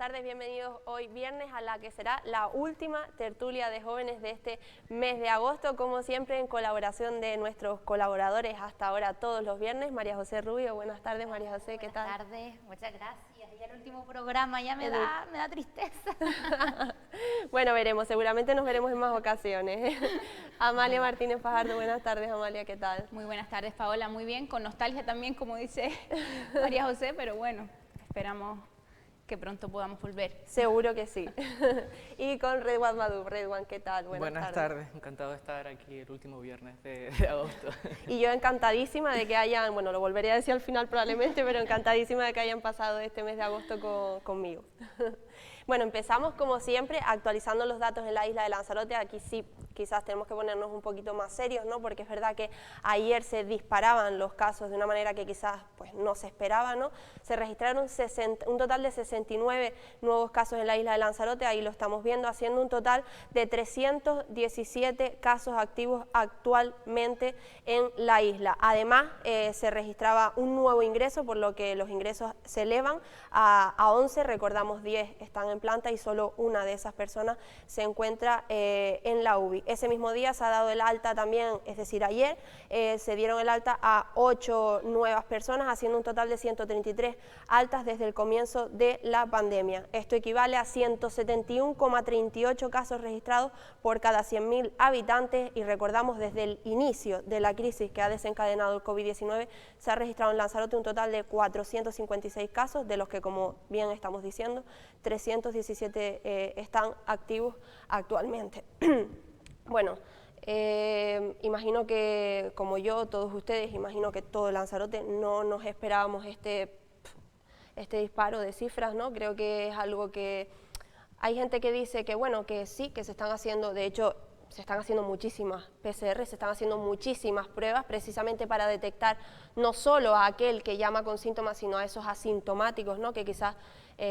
tardes, bienvenidos hoy viernes a la que será la última tertulia de jóvenes de este mes de agosto, como siempre en colaboración de nuestros colaboradores hasta ahora todos los viernes. María José Rubio, buenas tardes María José, ¿qué tal? Buenas tardes, muchas gracias. Ya el último programa ya me da tristeza. Bueno, veremos, seguramente nos veremos en más ocasiones. Amalia Martínez Fajardo, buenas tardes Amalia, ¿qué tal? Muy buenas tardes Paola, muy bien, con nostalgia también como dice María José, pero bueno, esperamos que pronto podamos volver. Seguro que sí. Y con Redwan Madub. Redwan, ¿qué tal? Buenas tardes, encantado de estar aquí el último viernes de agosto. Y yo encantadísima de que hayan, bueno, lo volveré a decir al final probablemente, pero encantadísima de que hayan pasado este mes de agosto conmigo. Bueno, empezamos como siempre actualizando los datos en la isla de Lanzarote. Aquí sí, quizás tenemos que ponernos un poquito más serios, ¿no? Porque es verdad que ayer se disparaban los casos de una manera que quizás pues, no se esperaba, ¿no? Se registraron un total de 69 nuevos casos en la isla de Lanzarote, ahí lo estamos viendo, haciendo un total de 317 casos activos actualmente en la isla. Además, se registraba un nuevo ingreso, por lo que los ingresos se elevan a 11, recordamos 10 están en planta y solo una de esas personas se encuentra en la UBI. Ese mismo día se ha dado el alta también, es decir, ayer se dieron el alta a 8 nuevas personas, haciendo un total de 133 altas desde el comienzo de la pandemia. Esto equivale a 171,38 casos registrados por cada 100.000 habitantes y recordamos desde el inicio de la crisis que ha desencadenado el COVID-19 se ha registrado en Lanzarote un total de 456 casos, de los que como bien estamos diciendo 317 están activos actualmente. Bueno, imagino que como yo, todos ustedes, imagino que todo Lanzarote no nos esperábamos este disparo de cifras, ¿no? Creo que es algo que hay gente que dice que bueno, que sí, que se están haciendo, de hecho se están haciendo muchísimas PCR, se están haciendo muchísimas pruebas precisamente para detectar no solo a aquel que llama con síntomas, sino a esos asintomáticos, ¿no? Que quizás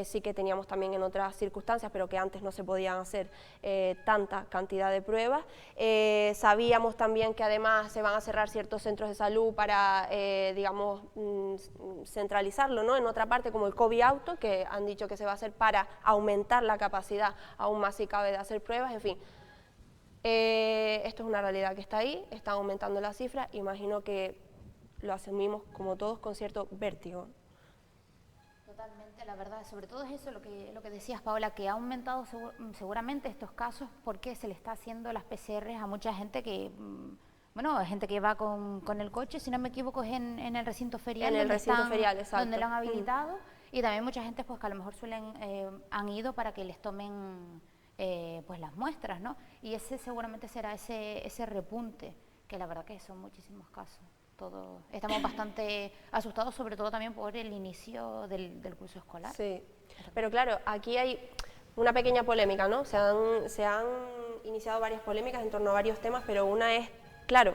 sí que teníamos también en otras circunstancias, pero que antes no se podían hacer tanta cantidad de pruebas. Sabíamos también que además se van a cerrar ciertos centros de salud para, digamos, centralizarlo, ¿no? En otra parte, como el COVID Auto, que han dicho que se va a hacer para aumentar la capacidad aún más si cabe de hacer pruebas, en fin. Esto es una realidad que está ahí, está aumentando la cifra, imagino que lo asumimos como todos con cierto vértigo. Totalmente, la verdad, sobre todo es eso lo que decías, Paola, que ha aumentado seguramente estos casos porque se le está haciendo las PCR a mucha gente que, bueno, gente que va con el coche, si no me equivoco, es en el recinto ferial. En el recinto ferial, exacto. Donde lo han habilitado, y también mucha gente pues que a lo mejor han ido para que les tomen pues las muestras, ¿no? Y ese seguramente será ese repunte, que la verdad que son muchísimos casos. Estamos bastante asustados, sobre todo también por el inicio del curso escolar. Sí, pero claro, aquí hay una pequeña polémica, ¿no? Se han iniciado varias polémicas en torno a varios temas, pero una es, claro,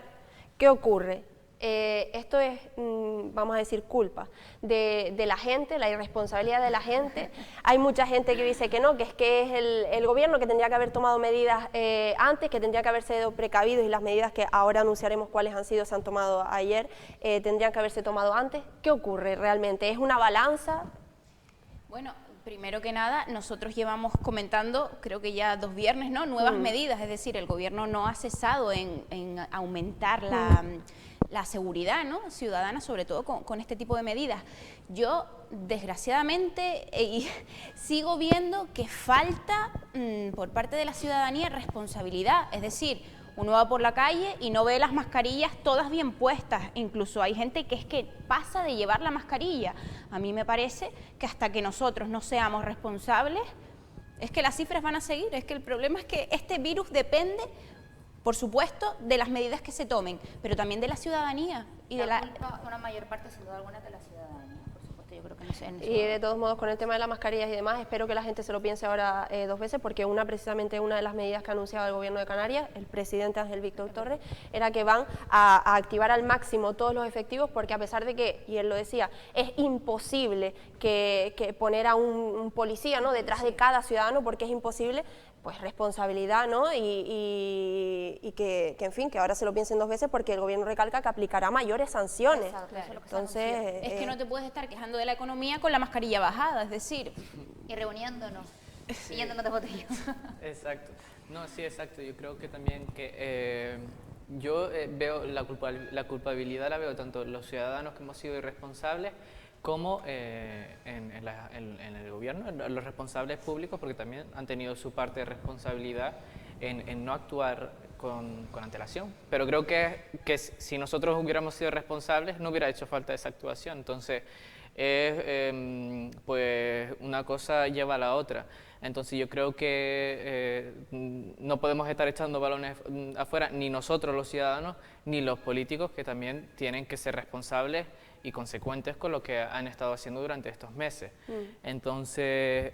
¿qué ocurre? Esto es, vamos a decir, culpa de la gente, la irresponsabilidad de la gente. Hay mucha gente que dice que no, que es el gobierno que tendría que haber tomado medidas antes, que tendría que haberse sido precavidos y las medidas que ahora anunciaremos cuáles han sido, se han tomado ayer, tendrían que haberse tomado antes. ¿Qué ocurre realmente? ¿Es una balanza? Bueno, primero que nada, nosotros llevamos comentando, creo que ya 2 viernes, ¿no? Nuevas medidas, es decir, el gobierno no ha cesado en aumentar la seguridad, ¿no? Ciudadana, sobre todo con este tipo de medidas. Yo, desgraciadamente, sigo viendo que falta por parte de la ciudadanía responsabilidad, es decir, uno va por la calle y no ve las mascarillas todas bien puestas, incluso hay gente que es que pasa de llevar la mascarilla. A mí me parece que hasta que nosotros no seamos responsables, es que las cifras van a seguir, es que el problema es que este virus depende, por supuesto, de las medidas que se tomen, pero también de la ciudadanía. Y de culpa, una mayor parte, sin duda alguna, de la ciudadanía, por supuesto, yo creo que no sé. Y de todos modos, con el tema de las mascarillas y demás, espero que la gente se lo piense ahora 2 veces, porque precisamente una de las medidas que ha anunciado el gobierno de Canarias, el presidente Ángel Víctor Torres, era que van a activar al máximo todos los efectivos, porque a pesar de que, y él lo decía, es imposible que poner a un policía, ¿no?, detrás de cada ciudadano, porque es imposible, pues responsabilidad, ¿no? Y que, en fin, que ahora se lo piensen 2 veces porque el gobierno recalca que aplicará mayores sanciones. Exacto, eso es lo que Entonces, es que no te puedes estar quejando de la economía con la mascarilla bajada, es decir, y reuniéndonos y yéndonos de botellón. Exacto. No, sí, exacto. Yo creo que también que yo veo la culpabilidad la veo tanto los ciudadanos que hemos sido irresponsables como en el gobierno, los responsables públicos, porque también han tenido su parte de responsabilidad en no actuar con antelación. Pero creo que si nosotros hubiéramos sido responsables no hubiera hecho falta esa actuación. Entonces, pues una cosa lleva a la otra. Entonces yo creo que no podemos estar echando balones afuera, ni nosotros los ciudadanos, ni los políticos, que también tienen que ser responsables y consecuentes con lo que han estado haciendo durante estos meses. Entonces,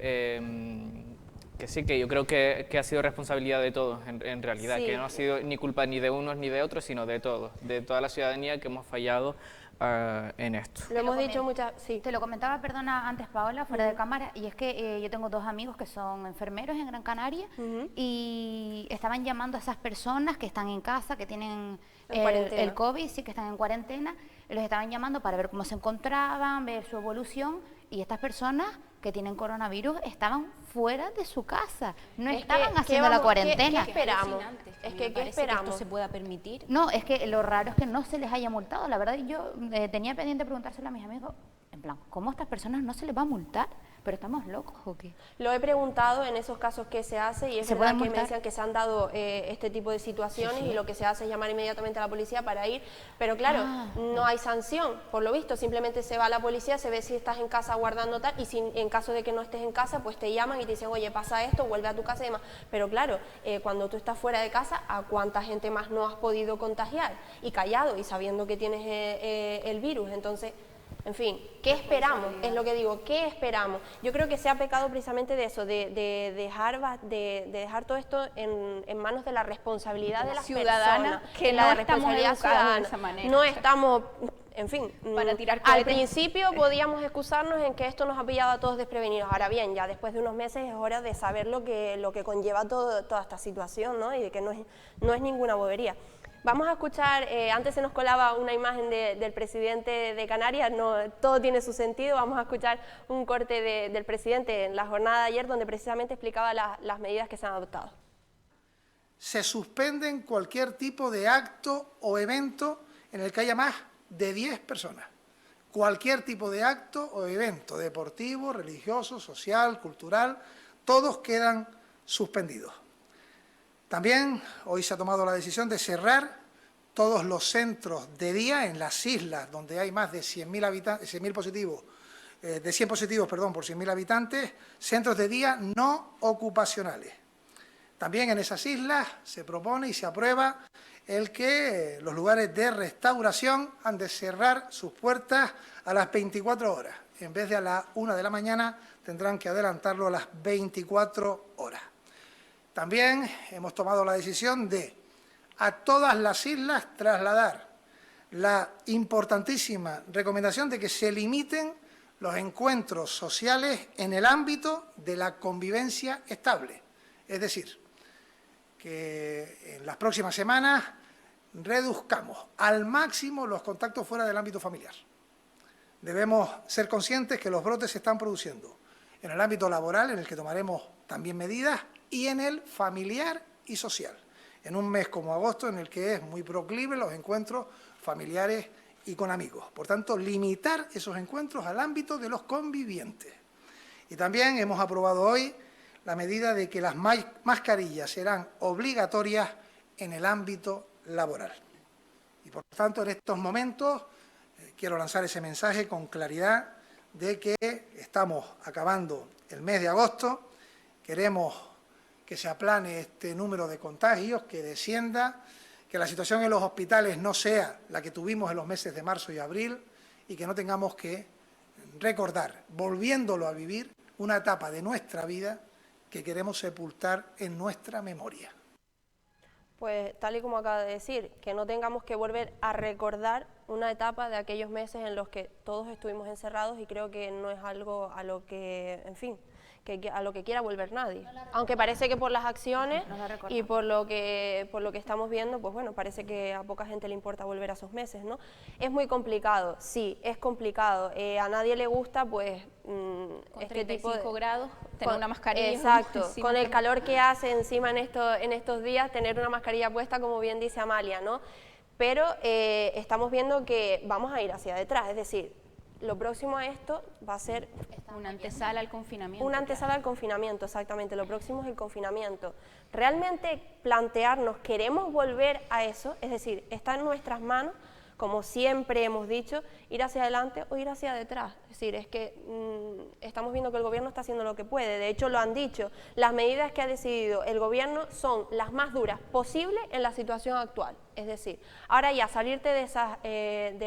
que sí, que yo creo que ha sido responsabilidad de todos, en realidad, Sí. que no ha sido ni culpa ni de unos ni de otros, sino de todos, de toda la ciudadanía que hemos fallado en esto. Lo hemos dicho muchas... Sí. Te lo comentaba, perdona, antes Paola, fuera de cámara, y es que yo tengo 2 amigos que son enfermeros en Gran Canaria y estaban llamando a esas personas que están en casa, que tienen el COVID, sí, que están en cuarentena, los estaban llamando para ver cómo se encontraban, ver su evolución, y estas personas que tienen coronavirus estaban fuera de su casa, no estaban haciendo la cuarentena. ¿Qué esperamos? Es ¿qué que esperamos? esto se pueda permitir. No, es que lo raro es que no se les haya multado. La verdad, yo tenía pendiente preguntárselo a mis amigos, en plan, ¿cómo a estas personas no se les va a multar? ¿Pero estamos locos o qué? Lo he preguntado en esos casos que se hace y es ¿Se verdad pueden que me multar? decían que se han dado este tipo de situaciones y lo que se hace es llamar inmediatamente a la policía para ir, pero claro, no hay sanción, por lo visto, simplemente se va a la policía, se ve si estás en casa guardando tal y si en caso de que no estés en casa, pues te llaman y te dicen, oye, pasa esto, vuelve a tu casa y demás, pero claro, cuando tú estás fuera de casa, ¿a cuánta gente más no has podido contagiar? Y callado y sabiendo que tienes el virus, entonces... En fin, ¿qué esperamos? Es lo que digo, ¿qué esperamos? Yo creo que se ha pecado precisamente de eso, de dejar todo esto en manos de la responsabilidad de las Ciudadana, personas. que la no responsabilidad estamos educados de ciudadana. esa manera. No estamos, en fin, Para tirar al cohetes. principio podíamos excusarnos en que esto nos ha pillado a todos desprevenidos. Ahora bien, ya después de unos meses es hora de saber lo que conlleva toda esta situación, ¿no? Y de que no es ninguna bobería. Vamos a escuchar, antes se nos colaba una imagen del presidente de Canarias, no, todo tiene su sentido, vamos a escuchar un corte del presidente en la jornada de ayer donde precisamente explicaba las medidas que se han adoptado. Se suspenden cualquier tipo de acto o evento en el que haya más de 10 personas. Cualquier tipo de acto o evento deportivo, religioso, social, cultural, todos quedan suspendidos. También hoy se ha tomado la decisión de cerrar todos los centros de día en las islas donde hay más de 100.000 positivos, de 100 positivos, perdón, por 100.000 habitantes, centros de día no ocupacionales. También en esas islas se propone y se aprueba el que los lugares de restauración han de cerrar sus puertas a las 24 horas. En vez de a las 1 de la mañana tendrán que adelantarlo a las 24 horas. También hemos tomado la decisión de a todas las islas trasladar la importantísima recomendación de que se limiten los encuentros sociales en el ámbito de la convivencia estable. Es decir, que en las próximas semanas reduzcamos al máximo los contactos fuera del ámbito familiar. Debemos ser conscientes que los brotes se están produciendo en el ámbito laboral, en el que tomaremos también medidas, y en el familiar y social, en un mes como agosto en el que es muy proclive los encuentros familiares y con amigos. Por tanto, limitar esos encuentros al ámbito de los convivientes. Y también hemos aprobado hoy la medida de que las mascarillas serán obligatorias en el ámbito laboral. Y por tanto, en estos momentos quiero lanzar ese mensaje con claridad de que estamos acabando el mes de agosto, queremos que se aplane este número de contagios, que descienda, que la situación en los hospitales no sea la que tuvimos en los meses de marzo y abril y que no tengamos que recordar, volviéndolo a vivir, una etapa de nuestra vida que queremos sepultar en nuestra memoria. Pues tal y como acaba de decir, que no tengamos que volver a recordar una etapa de aquellos meses en los que todos estuvimos encerrados y creo que no es algo a lo que, en fin, a lo que quiera volver nadie. Aunque parece que por las acciones y por lo que estamos viendo, pues bueno, parece que a poca gente le importa volver a esos meses, ¿no? Es muy complicado, sí, es complicado. A nadie le gusta, pues, Con este tipo 35 de... grados, tener una mascarilla. Exacto, encima con el calor que hace encima en estos días, tener una mascarilla puesta, como bien dice Amalia, ¿no? Pero estamos viendo que vamos a ir hacia detrás, es decir, lo próximo a esto va a ser una antesala al confinamiento. una antesala al confinamiento, exactamente, lo próximo es el confinamiento. Realmente plantearnos, ¿queremos volver a eso? Es decir, está en nuestras manos, como siempre hemos dicho, ir hacia adelante o ir hacia detrás. Es decir, es que estamos viendo que el gobierno está haciendo lo que puede, de hecho lo han dicho, las medidas que ha decidido el gobierno son las más duras posibles en la situación actual. Es decir, ahora ya salirte de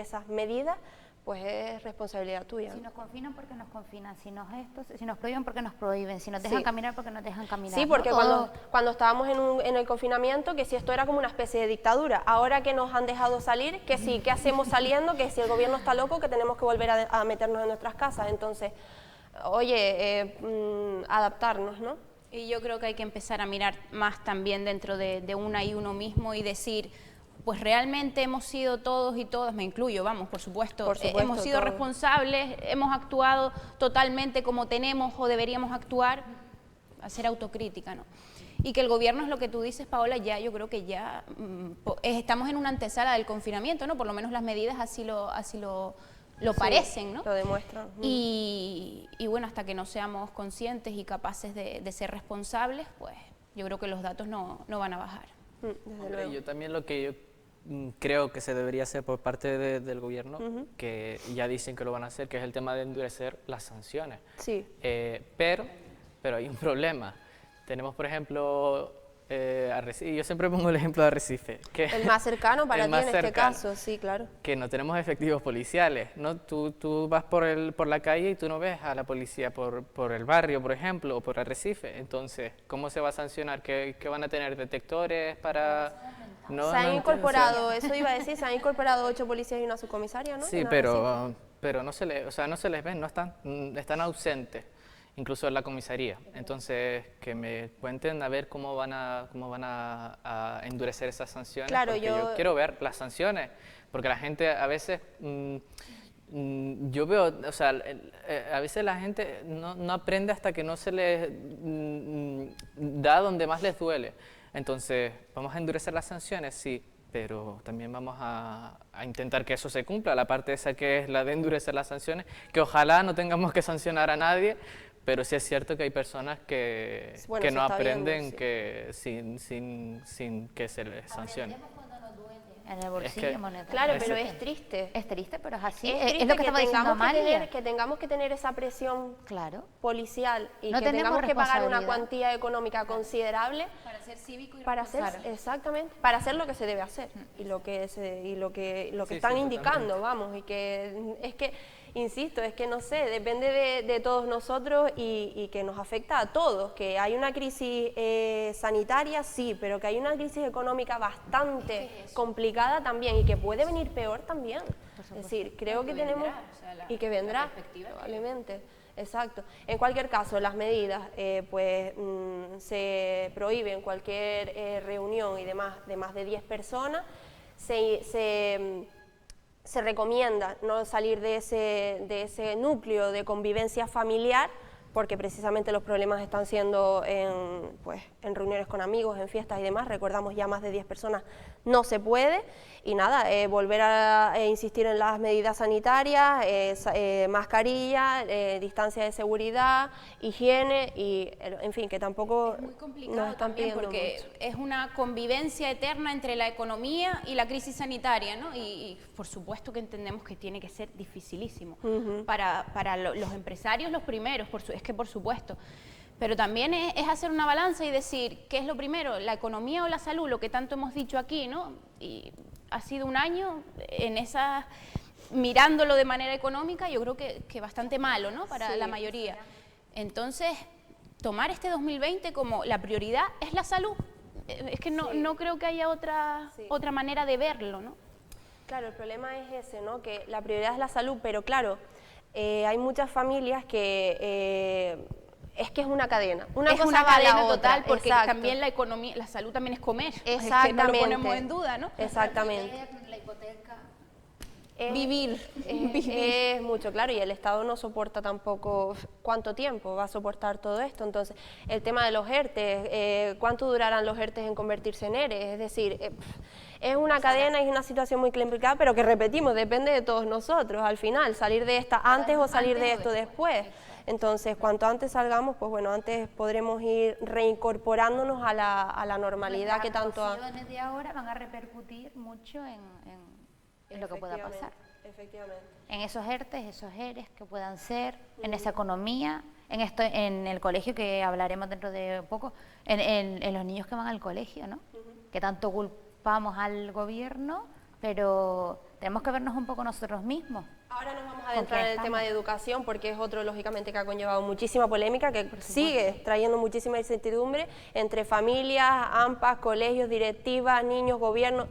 esas medidas, pues es responsabilidad tuya. Si nos confinan, ¿por qué nos confinan? Si nos prohíben, ¿por qué nos prohíben? Si nos dejan caminar, ¿por qué nos dejan caminar? Sí, porque ¿no? cuando estábamos en el confinamiento, que si esto era como una especie de dictadura, ahora que nos han dejado salir, que sí, ¿qué hacemos saliendo? Que si el gobierno está loco, que tenemos que volver a meternos en nuestras casas. Entonces, oye, adaptarnos, ¿no? Y yo creo que hay que empezar a mirar más también dentro de una y uno mismo y decir, pues realmente hemos sido todos y todas, me incluyo, vamos, por supuesto hemos sido todos responsables, hemos actuado totalmente como tenemos o deberíamos actuar, hacer autocrítica, ¿no? Y que el gobierno es lo que tú dices, Paola, ya yo creo que ya estamos en una antesala del confinamiento, ¿no? Por lo menos las medidas así lo parecen, ¿no? Lo demuestran. Y bueno, hasta que no seamos conscientes y capaces de ser responsables, pues yo creo que los datos no van a bajar. Desde luego. Yo también lo que yo creo que se debería hacer por parte del gobierno, que ya dicen que lo van a hacer, que es el tema de endurecer las sanciones. Sí. Pero hay un problema. Tenemos, por ejemplo, Arrecife, yo siempre pongo el ejemplo de Arrecife. Que El más cercano para el ti más en este cercano, caso, sí, claro. que no tenemos efectivos policiales, ¿no? Tú vas por la calle y tú no ves a la policía por el barrio, por ejemplo, o por Arrecife. Entonces, ¿cómo se va a sancionar? ¿Que van a tener detectores para...? No, Se han no entiendo, incorporado, o sea, eso iba a decir, se han incorporado 8 policías y una subcomisaria, ¿no? sí, En Arrecife. pero no se les ven, no están ausentes, incluso en la comisaría. Entonces, que me cuenten a ver cómo van a endurecer esas sanciones, Claro, porque yo quiero ver las sanciones, porque la gente a veces, yo veo, o sea, a veces la gente no aprende hasta que no se les da donde más les duele. Entonces, ¿vamos a endurecer las sanciones? Sí, pero también vamos a intentar que eso se cumpla, la parte esa que es la de endurecer las sanciones, que ojalá no tengamos que sancionar a nadie, pero sí es cierto que hay personas que no aprenden viendo, sí. que sin que se les sancione. En el bolsillo monetario. Claro, pero es triste. Es triste, pero es así. Es Es triste lo que estaba diciendo Amalia. que tengamos que tener esa presión Claro. policial y No que tenemos tengamos que pagar una responsabilidad. cuantía económica considerable Para ser cívico y para hacer exactamente para hacer lo que se debe hacer y lo que Sí, están sí, indicando, totalmente. vamos, y que es que insisto, es que no sé, depende de todos nosotros y que nos afecta a todos, que hay una crisis sanitaria, sí, pero que hay una crisis económica bastante complicada también y que puede venir peor también. Es decir, creo que tenemos y que vendrá probablemente. Exacto. En cualquier caso, las medidas, se prohíben cualquier reunión y demás de más de 10 personas, se recomienda no salir de ese núcleo de convivencia familiar, porque precisamente los problemas están siendo en reuniones con amigos, en fiestas y demás. Recordamos, ya más de 10 personas no se puede. Y nada, volver a insistir en las medidas sanitarias, mascarilla, distancia de seguridad, higiene y, en fin, que tampoco muy complicado nos están también pidiendo porque mucho. es una convivencia eterna entre la economía y la crisis sanitaria, ¿no? Y por supuesto que entendemos que tiene que ser dificilísimo para los empresarios, los primeros, es que por supuesto. Pero también es hacer una balanza y decir, ¿qué es lo primero? ¿La economía o la salud? Lo que tanto hemos dicho aquí, ¿no? Y ha sido un año mirándolo de manera económica, yo creo que bastante malo, ¿no? Para la mayoría. Entonces, tomar este 2020 como la prioridad es la salud. Es que no creo que haya otra manera de verlo, ¿no? Claro, el problema es ese, ¿no? Que la prioridad es la salud, pero claro, hay muchas familias que es que es una cadena. Una es cosa una va a la cadena otra, total, porque exacto. también la economía, la salud también es comer. Exactamente. Es que no lo ponemos en duda, ¿no? Exactamente. La hipoteca. Vivir. Es mucho, claro, y el Estado no soporta tampoco cuánto tiempo va a soportar todo esto. Entonces, el tema de los ERTE, cuánto durarán los ERTE en convertirse en ERE, es decir, es una cadena y es una situación muy complicada, pero que repetimos, depende de todos nosotros al final, salir de esta antes o salir de esto después. Entonces, cuanto antes salgamos, pues bueno, antes podremos ir reincorporándonos a la normalidad que tanto Las actuaciones de ahora van a repercutir mucho en lo que pueda pasar. Efectivamente. En esos ERTES, esos ERES que puedan ser, en esa economía, en el colegio, que hablaremos dentro de poco, en los niños que van al colegio, ¿no? Que tanto culpamos al gobierno, pero tenemos que vernos un poco nosotros mismos. Ahora nos vamos a adentrar en el tema de educación, porque es otro, lógicamente, que ha conllevado muchísima polémica, que sigue trayendo muchísima incertidumbre entre familias, AMPAs, colegios, directivas, niños, gobierno.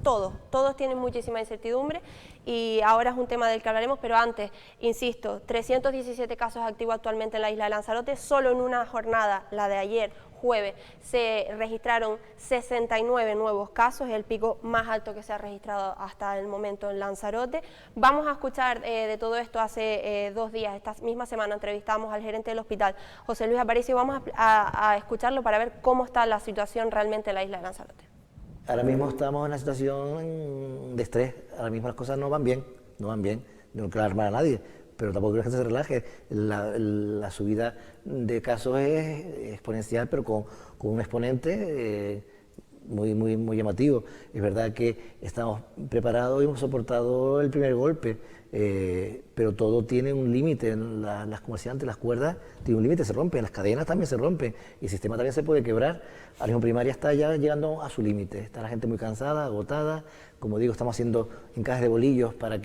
Todos tienen muchísima incertidumbre y ahora es un tema del que hablaremos, pero antes, insisto, 317 casos activos actualmente en la isla de Lanzarote, solo en una jornada, la de ayer, jueves, se registraron 69 nuevos casos, es el pico más alto que se ha registrado hasta el momento en Lanzarote. Vamos a escuchar de todo esto. Hace 2 días, esta misma semana, entrevistamos al gerente del hospital, José Luis Aparicio, y vamos a escucharlo para ver cómo está la situación realmente en la isla de Lanzarote. Ahora mismo estamos en una situación de estrés, ahora mismo las cosas no van bien, no quiero alarmar a nadie, pero tampoco quiero que se relaje. La subida de casos es exponencial, pero con un exponente muy llamativo. Es verdad que estamos preparados y hemos soportado el primer golpe, pero todo tiene un límite. Las comerciantes, las cuerdas, tienen un límite, se rompen, las cadenas también se rompen y el sistema también se puede quebrar. Ahora mismo primaria está ya llegando a su límite, está la gente muy cansada, agotada. Como digo, estamos haciendo encajes de bolillos para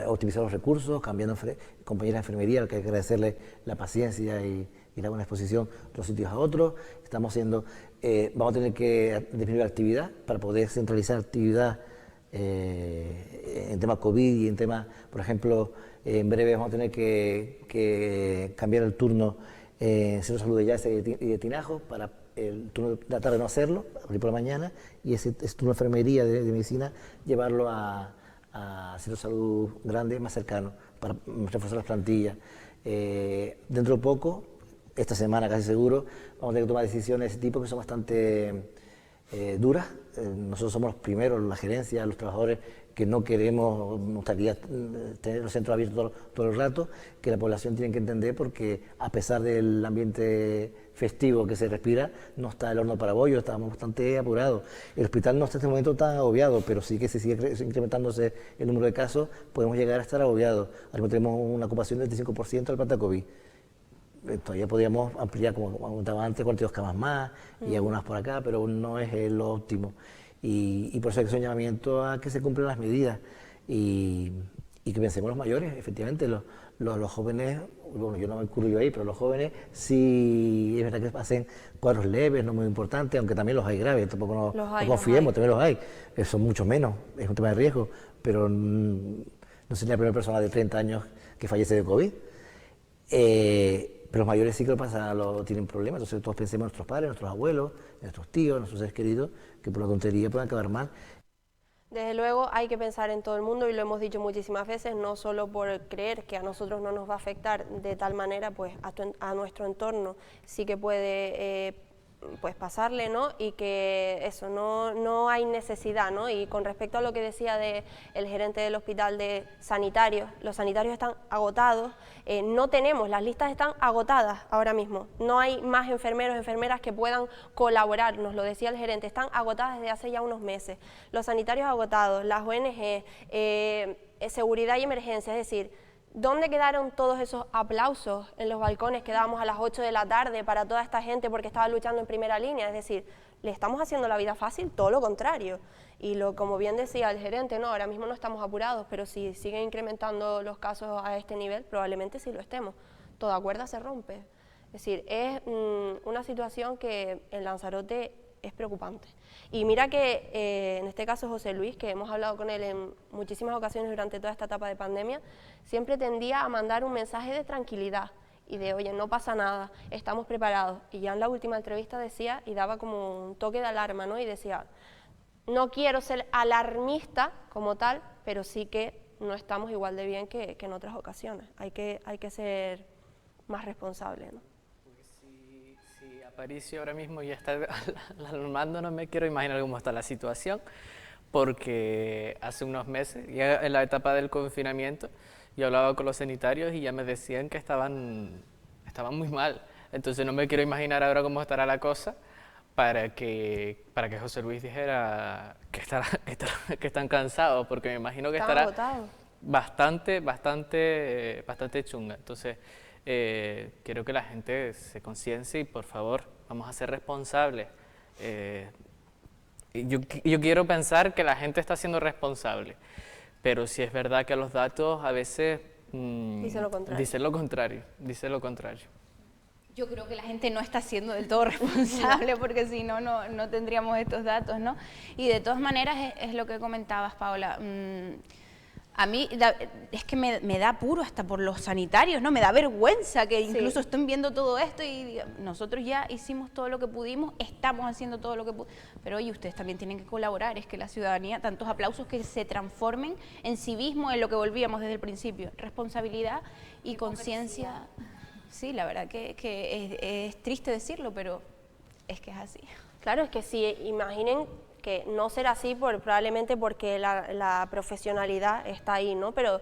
optimizar los recursos, cambiando compañeras de enfermería, al que hay que agradecerle la paciencia y la buena exposición de los sitios a otros. Estamos haciendo, vamos a tener que disminuir la actividad para poder centralizar actividad en tema COVID y en tema, por ejemplo, en breve vamos a tener que cambiar el turno en Centro de Salud de Yase y de Tinajo para el turno de la tarde no hacerlo, abrir por la mañana, y ese turno de enfermería de medicina llevarlo a Centro de Salud grande más cercano para reforzar las plantillas. Dentro de poco, esta semana casi seguro, vamos a tener que tomar decisiones de ese tipo que son bastante duras. Nosotros somos los primeros, la gerencia, los trabajadores, que no queremos, nos gustaría tener los centros abiertos todo el rato, que la población tiene que entender, porque a pesar del ambiente festivo que se respira, no está el horno para bollos, estamos bastante apurados. El hospital no está en este momento tan agobiado, pero sí que si sigue incrementándose el número de casos, podemos llegar a estar agobiados. Ahora mismo tenemos una ocupación del 25% del planta COVID. Todavía podríamos ampliar, como comentaba antes, 42 camas más y algunas por acá, pero no es lo óptimo. Y por eso hay que hacer un llamamiento a que se cumplan las medidas y que pensemos los mayores. Efectivamente, los jóvenes, bueno, yo no me incluyo ahí, pero los jóvenes sí es verdad que hacen cuadros leves, no muy importantes, aunque también los hay graves, tampoco no confiemos, también los hay. Son mucho menos, es un tema de riesgo, pero no soy la primera persona de 30 años que fallece de COVID. Pero los mayores sí que tienen problemas, entonces todos pensemos en nuestros padres, en nuestros abuelos, en nuestros tíos, en nuestros seres queridos, que por la tontería puedan acabar mal. Desde luego hay que pensar en todo el mundo, y lo hemos dicho muchísimas veces, no solo por creer que a nosotros no nos va a afectar de tal manera, pues a nuestro entorno sí que puede pues pasarle, ¿no? Y que eso, no hay necesidad, ¿no? Y con respecto a lo que decía el gerente del hospital de sanitarios, los sanitarios están agotados, no tenemos, las listas están agotadas ahora mismo, no hay más enfermeros, enfermeras que puedan colaborar, nos lo decía el gerente, están agotadas desde hace ya unos meses, los sanitarios agotados, las ONG, seguridad y emergencia, es decir, ¿dónde quedaron todos esos aplausos en los balcones que dábamos a las 8 de la tarde para toda esta gente porque estaba luchando en primera línea? Es decir, ¿le estamos haciendo la vida fácil? Todo lo contrario. Y como bien decía el gerente, no, ahora mismo no estamos apurados, pero si siguen incrementando los casos a este nivel, probablemente sí lo estemos. Toda cuerda se rompe. Es decir, es una situación que en Lanzarote es preocupante. Y mira que en este caso José Luis, que hemos hablado con él en muchísimas ocasiones durante toda esta etapa de pandemia, siempre tendía a mandar un mensaje de tranquilidad y de, oye, no pasa nada, estamos preparados. Y ya en la última entrevista decía, y daba como un toque de alarma, ¿no? Y decía, no quiero ser alarmista como tal, pero sí que no estamos igual de bien que en otras ocasiones. Hay que ser más responsables, ¿no? Si Aparicio ahora mismo ya está alarmando, no me quiero imaginar cómo está la situación, porque hace unos meses, ya en la etapa del confinamiento, yo hablaba con los sanitarios y ya me decían que estaban muy mal. Entonces no me quiero imaginar ahora cómo estará la cosa para que José Luis dijera que están cansados, porque me imagino que estará bastante chunga. Entonces quiero que la gente se conciencie y por favor vamos a ser responsables. Yo quiero pensar que la gente está siendo responsable, pero sí es verdad que los datos a veces dicen lo contrario. Yo creo que la gente no está siendo del todo responsable, porque si no, no tendríamos estos datos, ¿no? Y de todas maneras es lo que comentabas, Paola. A mí es que me da apuro hasta por los sanitarios, ¿no? Me da vergüenza que incluso estén viendo todo esto y nosotros ya hicimos todo lo que pudimos, estamos haciendo todo lo que pudimos, pero oye, ustedes también tienen que colaborar, es que la ciudadanía, tantos aplausos que se transformen en civismo, en lo que volvíamos desde el principio, responsabilidad y conciencia. Sí, la verdad que es triste decirlo, pero es que es así. Claro, es que si imaginen que no será así probablemente porque la profesionalidad está ahí, ¿no? Pero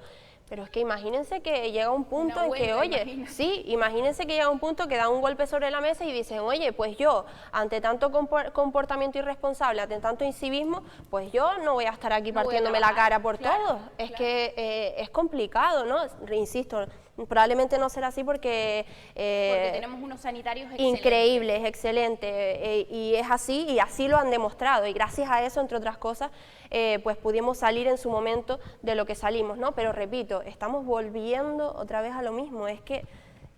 es que imagínense que llega un punto en que, oye, sí, imagínense que llega un punto que da un golpe sobre la mesa y dicen, oye, pues yo, ante tanto comportamiento irresponsable, ante tanto incivismo, pues yo no voy a estar aquí partiéndome la cara por todos. Es que es complicado, ¿no? Insisto, probablemente no será así porque tenemos unos sanitarios increíbles, excelentes, y es así, y así lo han demostrado, y gracias a eso, entre otras cosas, pues pudimos salir en su momento de lo que salimos, ¿no? Pero repito, estamos volviendo otra vez a lo mismo, es que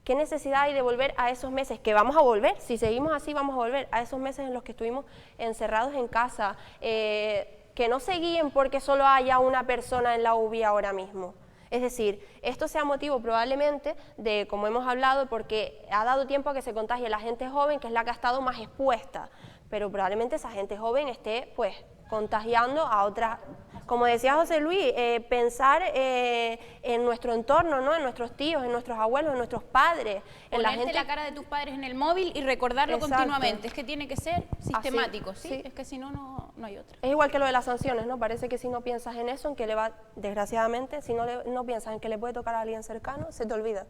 ¿qué necesidad hay de volver a esos meses? Que vamos a volver, si seguimos así vamos a volver a esos meses en los que estuvimos encerrados en casa, que no se guíen porque solo haya una persona en la UBI ahora mismo. Es decir, esto sea motivo probablemente de, como hemos hablado, porque ha dado tiempo a que se contagie la gente joven, que es la que ha estado más expuesta, pero probablemente esa gente joven esté, pues, contagiando a otras. Como decía José Luis, pensar en nuestro entorno, ¿no? En nuestros tíos, en nuestros abuelos, en nuestros padres. Ponerte la cara de tus padres en el móvil y recordarlo continuamente. Es que tiene que ser sistemático, ¿sí? Es que si no, no hay otra. Es igual que lo de las sanciones, ¿no? Parece que si no piensas en eso, en que le va, desgraciadamente, si no piensas en que le puede tocar a alguien cercano, se te olvida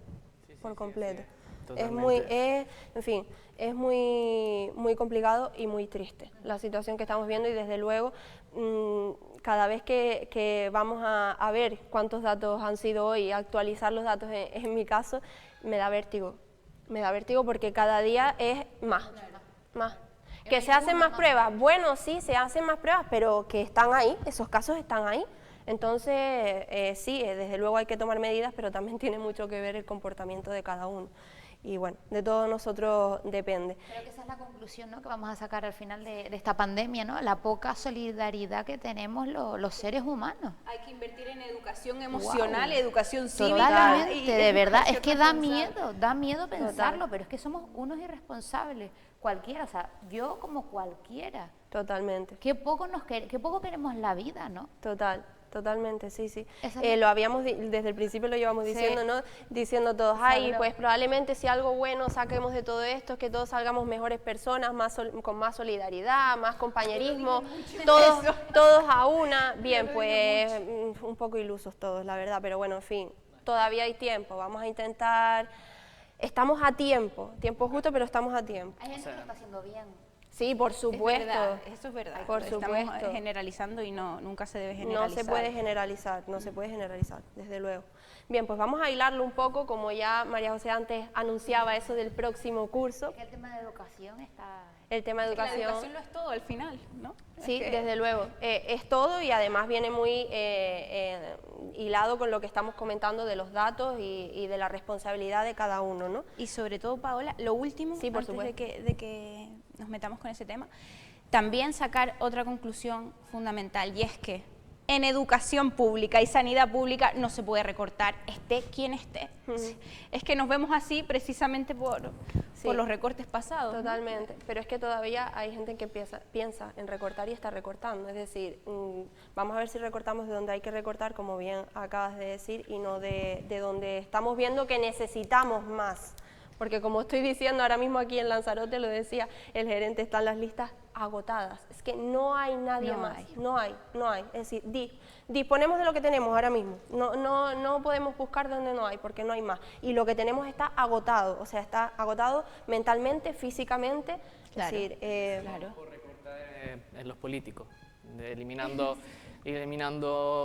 por completo. Es muy, en fin, es muy complicado y muy triste la situación que estamos viendo y desde luego cada vez que vamos a ver cuántos datos han sido hoy, actualizar los datos en mi caso, me da vértigo porque cada día es más. ¿Que se hacen más pruebas? Bueno, sí, se hacen más pruebas, pero que están ahí, esos casos están ahí. Entonces, sí, desde luego hay que tomar medidas, pero también tiene mucho que ver el comportamiento de cada uno. Y bueno, de todos nosotros depende. Creo que esa es la conclusión, ¿no?, que vamos a sacar al final de esta pandemia, ¿no? La poca solidaridad que tenemos los seres humanos. Hay que invertir en educación emocional, educación cívica. Totalmente, de verdad, es que da miedo pensarlo, pero es que somos unos irresponsables, cualquiera, o sea, yo como cualquiera. Totalmente. Qué poco queremos la vida, ¿no? Totalmente, sí. Lo habíamos, desde el principio lo llevamos diciendo, ¿no? Diciendo todos, pues probablemente si algo bueno saquemos de todo esto es que todos salgamos mejores personas, con más solidaridad, más compañerismo, todos a una. Bien, pues un poco ilusos todos, la verdad, pero bueno, en fin, todavía hay tiempo, vamos a intentar, estamos a tiempo justo, pero estamos a tiempo. Hay gente que lo está haciendo bien. Sí, por supuesto. Eso es verdad. Por supuesto. Estamos generalizando y nunca se debe generalizar. No se puede generalizar, desde luego. Bien, pues vamos a hilarlo un poco, como ya María José antes anunciaba eso del próximo curso. Es que el tema de educación está... El tema de educación... La educación lo es todo al final, ¿no? Sí, desde luego. Es todo y además viene muy hilado con lo que estamos comentando de los datos y de la responsabilidad de cada uno, ¿no? Y sobre todo, Paola, lo último, sí, por antes supuesto. de que nos metamos con ese tema, también sacar otra conclusión fundamental, y es que en educación pública y sanidad pública no se puede recortar, esté quien esté. Es que nos vemos así precisamente por los recortes pasados. Totalmente, pero es que todavía hay gente que piensa en recortar y está recortando, es decir, vamos a ver si recortamos de donde hay que recortar, como bien acabas de decir, y no de donde estamos viendo que necesitamos más. Porque como estoy diciendo ahora mismo aquí en Lanzarote, lo decía el gerente, están las listas agotadas. Es que no hay nadie más, no hay. Es decir, disponemos de lo que tenemos ahora mismo. No podemos buscar donde no hay, porque no hay más. Y lo que tenemos está agotado, o sea, está agotado mentalmente, físicamente. Claro, es decir, Por recortar en los políticos, eliminando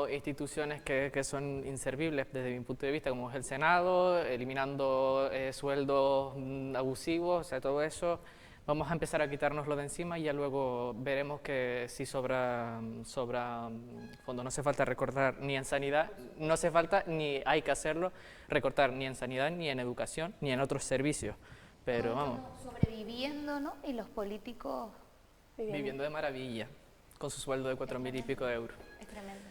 instituciones que son inservibles desde mi punto de vista, como es el Senado, eliminando sueldos abusivos, o sea, todo eso. Vamos a empezar a quitárnoslo de encima y ya luego veremos que si sobra fondo. No hace falta recortar ni en sanidad, no hace falta ni hay que hacerlo, recortar ni en sanidad, ni en educación, ni en otros servicios. Pero vamos. Sobreviviendo, ¿no? Y los políticos Viviendo de maravilla, con su sueldo de 4.000 y pico de euros. es tremendo.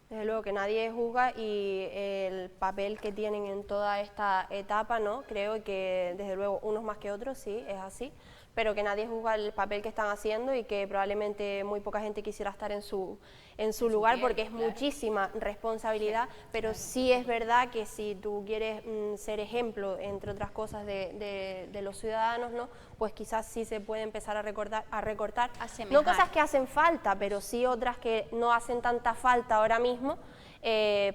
Desde luego que nadie juzga y el papel que tienen en toda esta etapa, ¿no? Creo que desde luego unos más que otros, sí, es así, pero que nadie juzga el papel que están haciendo y que probablemente muy poca gente quisiera estar en su lugar porque es muchísima responsabilidad, pero sí es verdad que si tú quieres ser ejemplo, entre otras cosas, de los ciudadanos, ¿no? Pues quizás sí se puede empezar a recortar, no cosas que hacen falta, pero sí otras que no hacen tanta falta ahora mismo,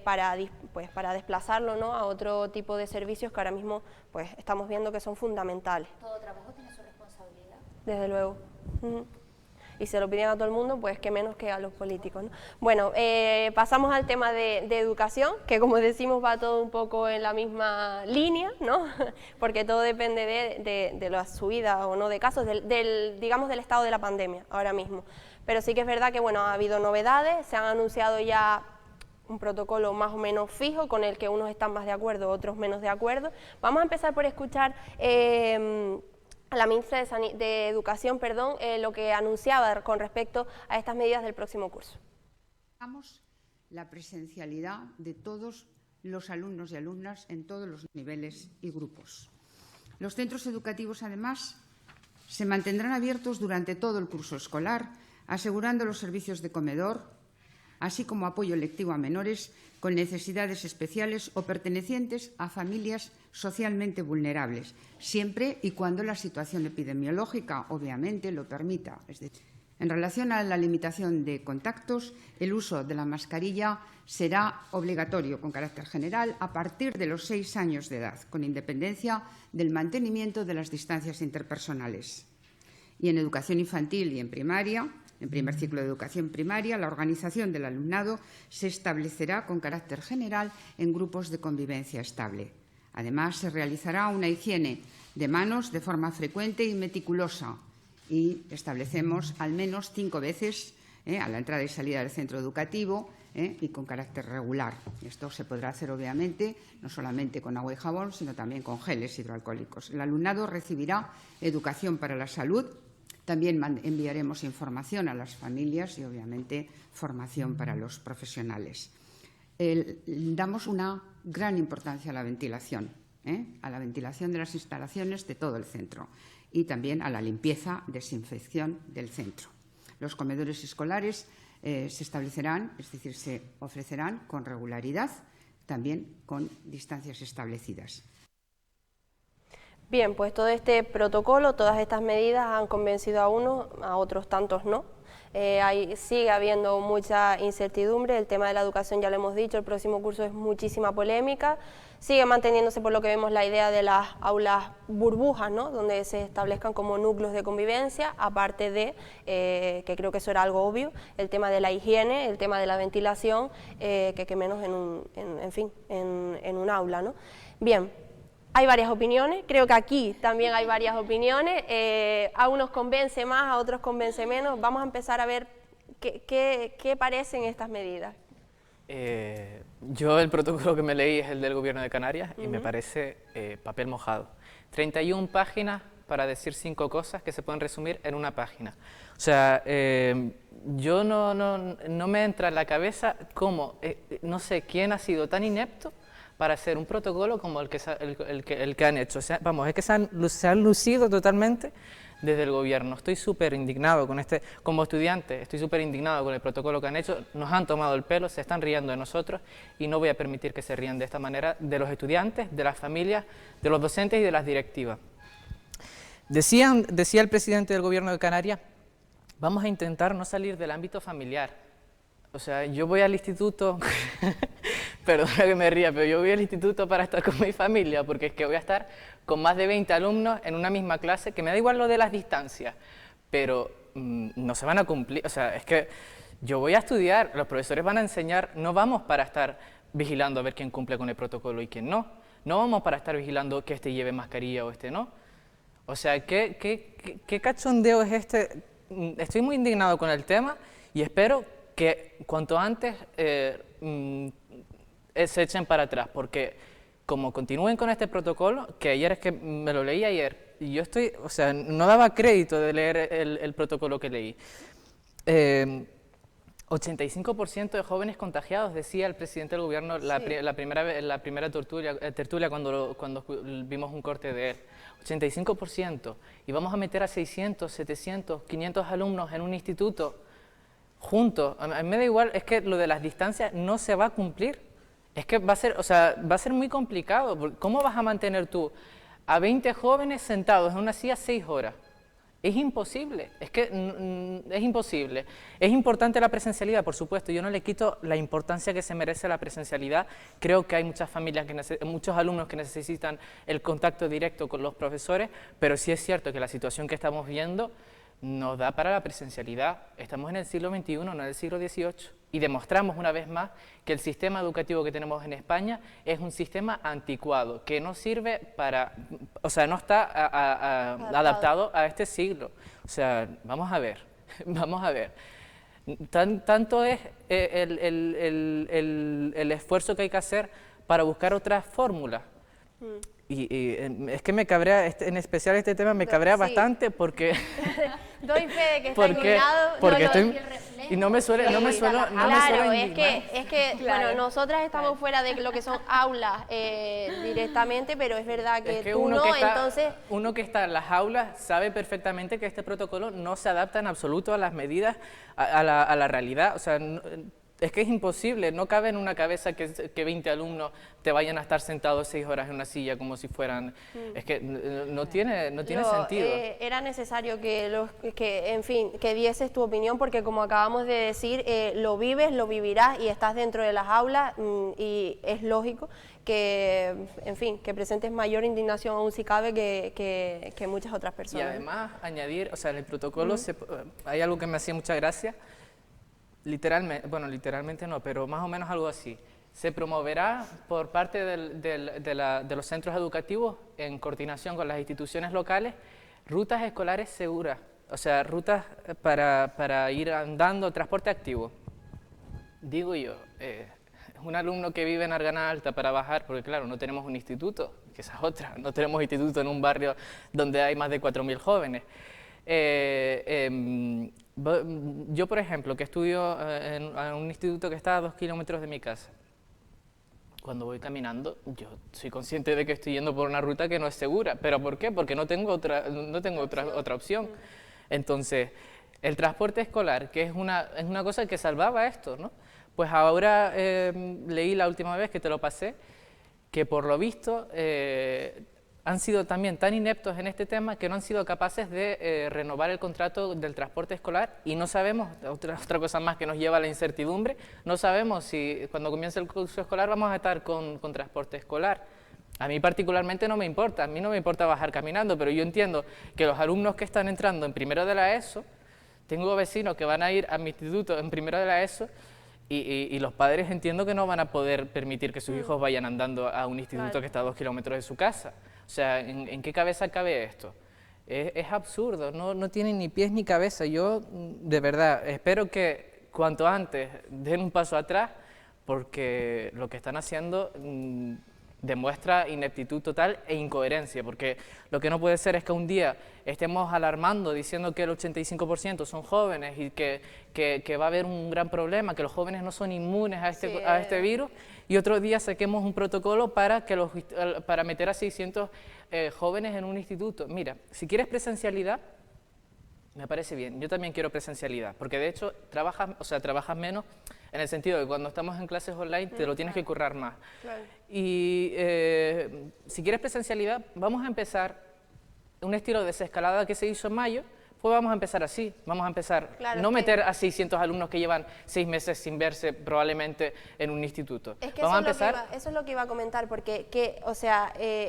para desplazarlo, ¿no? A otro tipo de servicios que ahora mismo pues estamos viendo que son fundamentales. Todo trabajo tiene su responsabilidad. Desde luego. Y se lo piden a todo el mundo, pues que menos que a los políticos, ¿no? Bueno, pasamos al tema de educación, que como decimos va todo un poco en la misma línea, ¿no? Porque todo depende de la subida o no de casos, digamos del estado de la pandemia ahora mismo. Pero sí que es verdad que bueno, ha habido novedades, se han anunciado ya un protocolo más o menos fijo con el que unos están más de acuerdo, otros menos de acuerdo. Vamos a empezar por escuchar a la ministra de Educación, lo que anunciaba con respecto a estas medidas del próximo curso. La presencialidad de todos los alumnos y alumnas en todos los niveles y grupos. Los centros educativos, además, se mantendrán abiertos durante todo el curso escolar, asegurando los servicios de comedor, así como apoyo lectivo a menores con necesidades especiales o pertenecientes a familias socialmente vulnerables, siempre y cuando la situación epidemiológica, obviamente, lo permita. Es decir, en relación a la limitación de contactos, el uso de la mascarilla será obligatorio con carácter general a partir de los 6 años de edad, con independencia del mantenimiento de las distancias interpersonales. Y en educación infantil y en primaria, en primer ciclo de educación primaria, la organización del alumnado se establecerá con carácter general en grupos de convivencia estable. Además, se realizará una higiene de manos de forma frecuente y meticulosa y establecemos al menos 5 veces a la entrada y salida del centro educativo y con carácter regular. Esto se podrá hacer, obviamente, no solamente con agua y jabón, sino también con geles hidroalcohólicos. El alumnado recibirá educación para la salud. También enviaremos información a las familias y, obviamente, formación para los profesionales. Damos una gran importancia a la ventilación de las instalaciones de todo el centro y también a la limpieza, desinfección del centro. Los comedores escolares se establecerán, es decir, se ofrecerán con regularidad, también con distancias establecidas. Bien, pues todo este protocolo, todas estas medidas han convencido a unos, a otros tantos no. Sigue habiendo mucha incertidumbre, el tema de la educación ya lo hemos dicho, el próximo curso es muchísima polémica, sigue manteniéndose por lo que vemos la idea de las aulas burbujas, ¿no? Donde se establezcan como núcleos de convivencia, aparte de, que creo que eso era algo obvio, el tema de la higiene, el tema de la ventilación, que menos en un aula, ¿no? Bien. Hay varias opiniones, creo que aquí también hay varias opiniones, a unos convence más, a otros convence menos. Vamos a empezar a ver qué parecen estas medidas. Yo el protocolo que me leí es el del Gobierno de Canarias y me parece papel mojado. 31 páginas para decir 5 cosas que se pueden resumir en una página. O sea, yo no me entra en la cabeza cómo, no sé quién ha sido tan inepto para hacer un protocolo como el que han hecho. O sea, vamos, es que se han lucido totalmente desde el gobierno. Estoy súper indignado con como estudiante, estoy súper indignado con el protocolo que han hecho, nos han tomado el pelo, se están riendo de nosotros y no voy a permitir que se rían de esta manera de los estudiantes, de las familias, de los docentes y de las directivas. Decía el presidente del gobierno de Canarias, vamos a intentar no salir del ámbito familiar. O sea, yo voy al instituto, perdona que me ría, pero yo voy al instituto para estar con mi familia, porque es que voy a estar con más de 20 alumnos en una misma clase, que me da igual lo de las distancias, pero no se van a cumplir. O sea, es que yo voy a estudiar, los profesores van a enseñar, no vamos para estar vigilando a ver quién cumple con el protocolo y quién no. No vamos para estar vigilando que este lleve mascarilla o este no. O sea, ¿qué cachondeo es este? Estoy muy indignado con el tema y espero que cuanto antes se echen para atrás, porque como continúen con este protocolo, que ayer es que me lo leí ayer, y yo o sea, no daba crédito de leer el protocolo que leí. 85% de jóvenes contagiados, decía el presidente del gobierno la primera tertulia cuando vimos un corte de él. 85%, y vamos a meter a 600, 700, 500 alumnos en un instituto juntos. A mí me da igual, es que lo de las distancias no se va a cumplir. Es que va a ser muy complicado. ¿Cómo vas a mantener tú a 20 jóvenes sentados en una silla 6 horas? Es imposible, es que es imposible. Es importante la presencialidad, por supuesto, yo no le quito la importancia que se merece la presencialidad. Creo que hay muchas familias, muchos alumnos que necesitan el contacto directo con los profesores, pero sí es cierto que la situación que estamos viendo nos da para la presencialidad. Estamos en el siglo XXI, no en el siglo XVIII, y demostramos una vez más que el sistema educativo que tenemos en España es un sistema anticuado, que no sirve para, o sea, no está adaptado a este siglo. O sea, vamos a ver. Tanto es el esfuerzo que hay que hacer para buscar otras fórmulas. Y es que me cabrea, en especial este tema me cabrea bastante porque... Doy fe de que está indignado. Porque y no me suelo Claro, es indignar. que bueno, nosotras estamos fuera de lo que son aulas directamente, pero es verdad que, Es que tú no, entonces... Uno que está en las aulas sabe perfectamente que este protocolo no se adapta en absoluto a las medidas, a la realidad. O sea, es que es imposible, no cabe en una cabeza que 20 alumnos te vayan a estar sentados 6 horas en una silla como si fueran... Es que no tiene sentido. Era necesario que dieses tu opinión, porque como acabamos de decir, lo vives, lo vivirás y estás dentro de las aulas, y es lógico que, en fin, que presentes mayor indignación aún si cabe que muchas otras personas. Y además añadir, o sea, en el protocolo hay algo que me hacía mucha gracia. Literalmente no, pero más o menos algo así. Se promoverá por parte de los centros educativos, en coordinación con las instituciones locales, rutas escolares seguras, o sea, rutas para ir andando, transporte activo. Digo yo, un alumno que vive en Argana Alta para bajar, porque claro, no tenemos un instituto, que esa es otra, no tenemos instituto en un barrio donde hay más de 4.000 jóvenes. Yo, por ejemplo, que estudio en un instituto que está a 2 kilómetros de mi casa, cuando voy caminando, yo soy consciente de que estoy yendo por una ruta que no es segura. ¿Pero por qué? Porque no tengo otra opción. Entonces, el transporte escolar, que es una cosa que salvaba esto, ¿no? Pues ahora leí la última vez que te lo pasé, que por lo visto han sido también tan ineptos en este tema que no han sido capaces de renovar el contrato del transporte escolar, y no sabemos, otra cosa más que nos lleva a la incertidumbre, no sabemos si cuando comience el curso escolar vamos a estar con transporte escolar. A mí particularmente no me importa, a mí no me importa bajar caminando, pero yo entiendo que los alumnos que están entrando en primero de la ESO, tengo vecinos que van a ir a mi instituto en primero de la ESO, y los padres entiendo que no van a poder permitir que sus hijos vayan andando a un instituto que está a 2 kilómetros de su casa. O sea, ¿en qué cabeza cabe esto? Es absurdo, no tiene ni pies ni cabeza. Yo, de verdad, espero que cuanto antes den un paso atrás, porque lo que están haciendo demuestra ineptitud total e incoherencia, porque lo que no puede ser es que un día estemos alarmando diciendo que el 85% son jóvenes y que va a haber un gran problema, que los jóvenes no son inmunes a este virus, y otro día saquemos un protocolo para meter a 600 jóvenes en un instituto. Mira, si quieres presencialidad, me parece bien, yo también quiero presencialidad, porque de hecho trabajas menos en el sentido de que cuando estamos en clases online te lo tienes que currar más. Claro. Y si quieres presencialidad, vamos a empezar un estilo de desescalada que se hizo en mayo, pues vamos a empezar así, vamos a empezar, claro, no meter a 600 alumnos que llevan 6 meses sin verse probablemente en un instituto. Es que vamos a empezar... eso es lo que iba a comentar, porque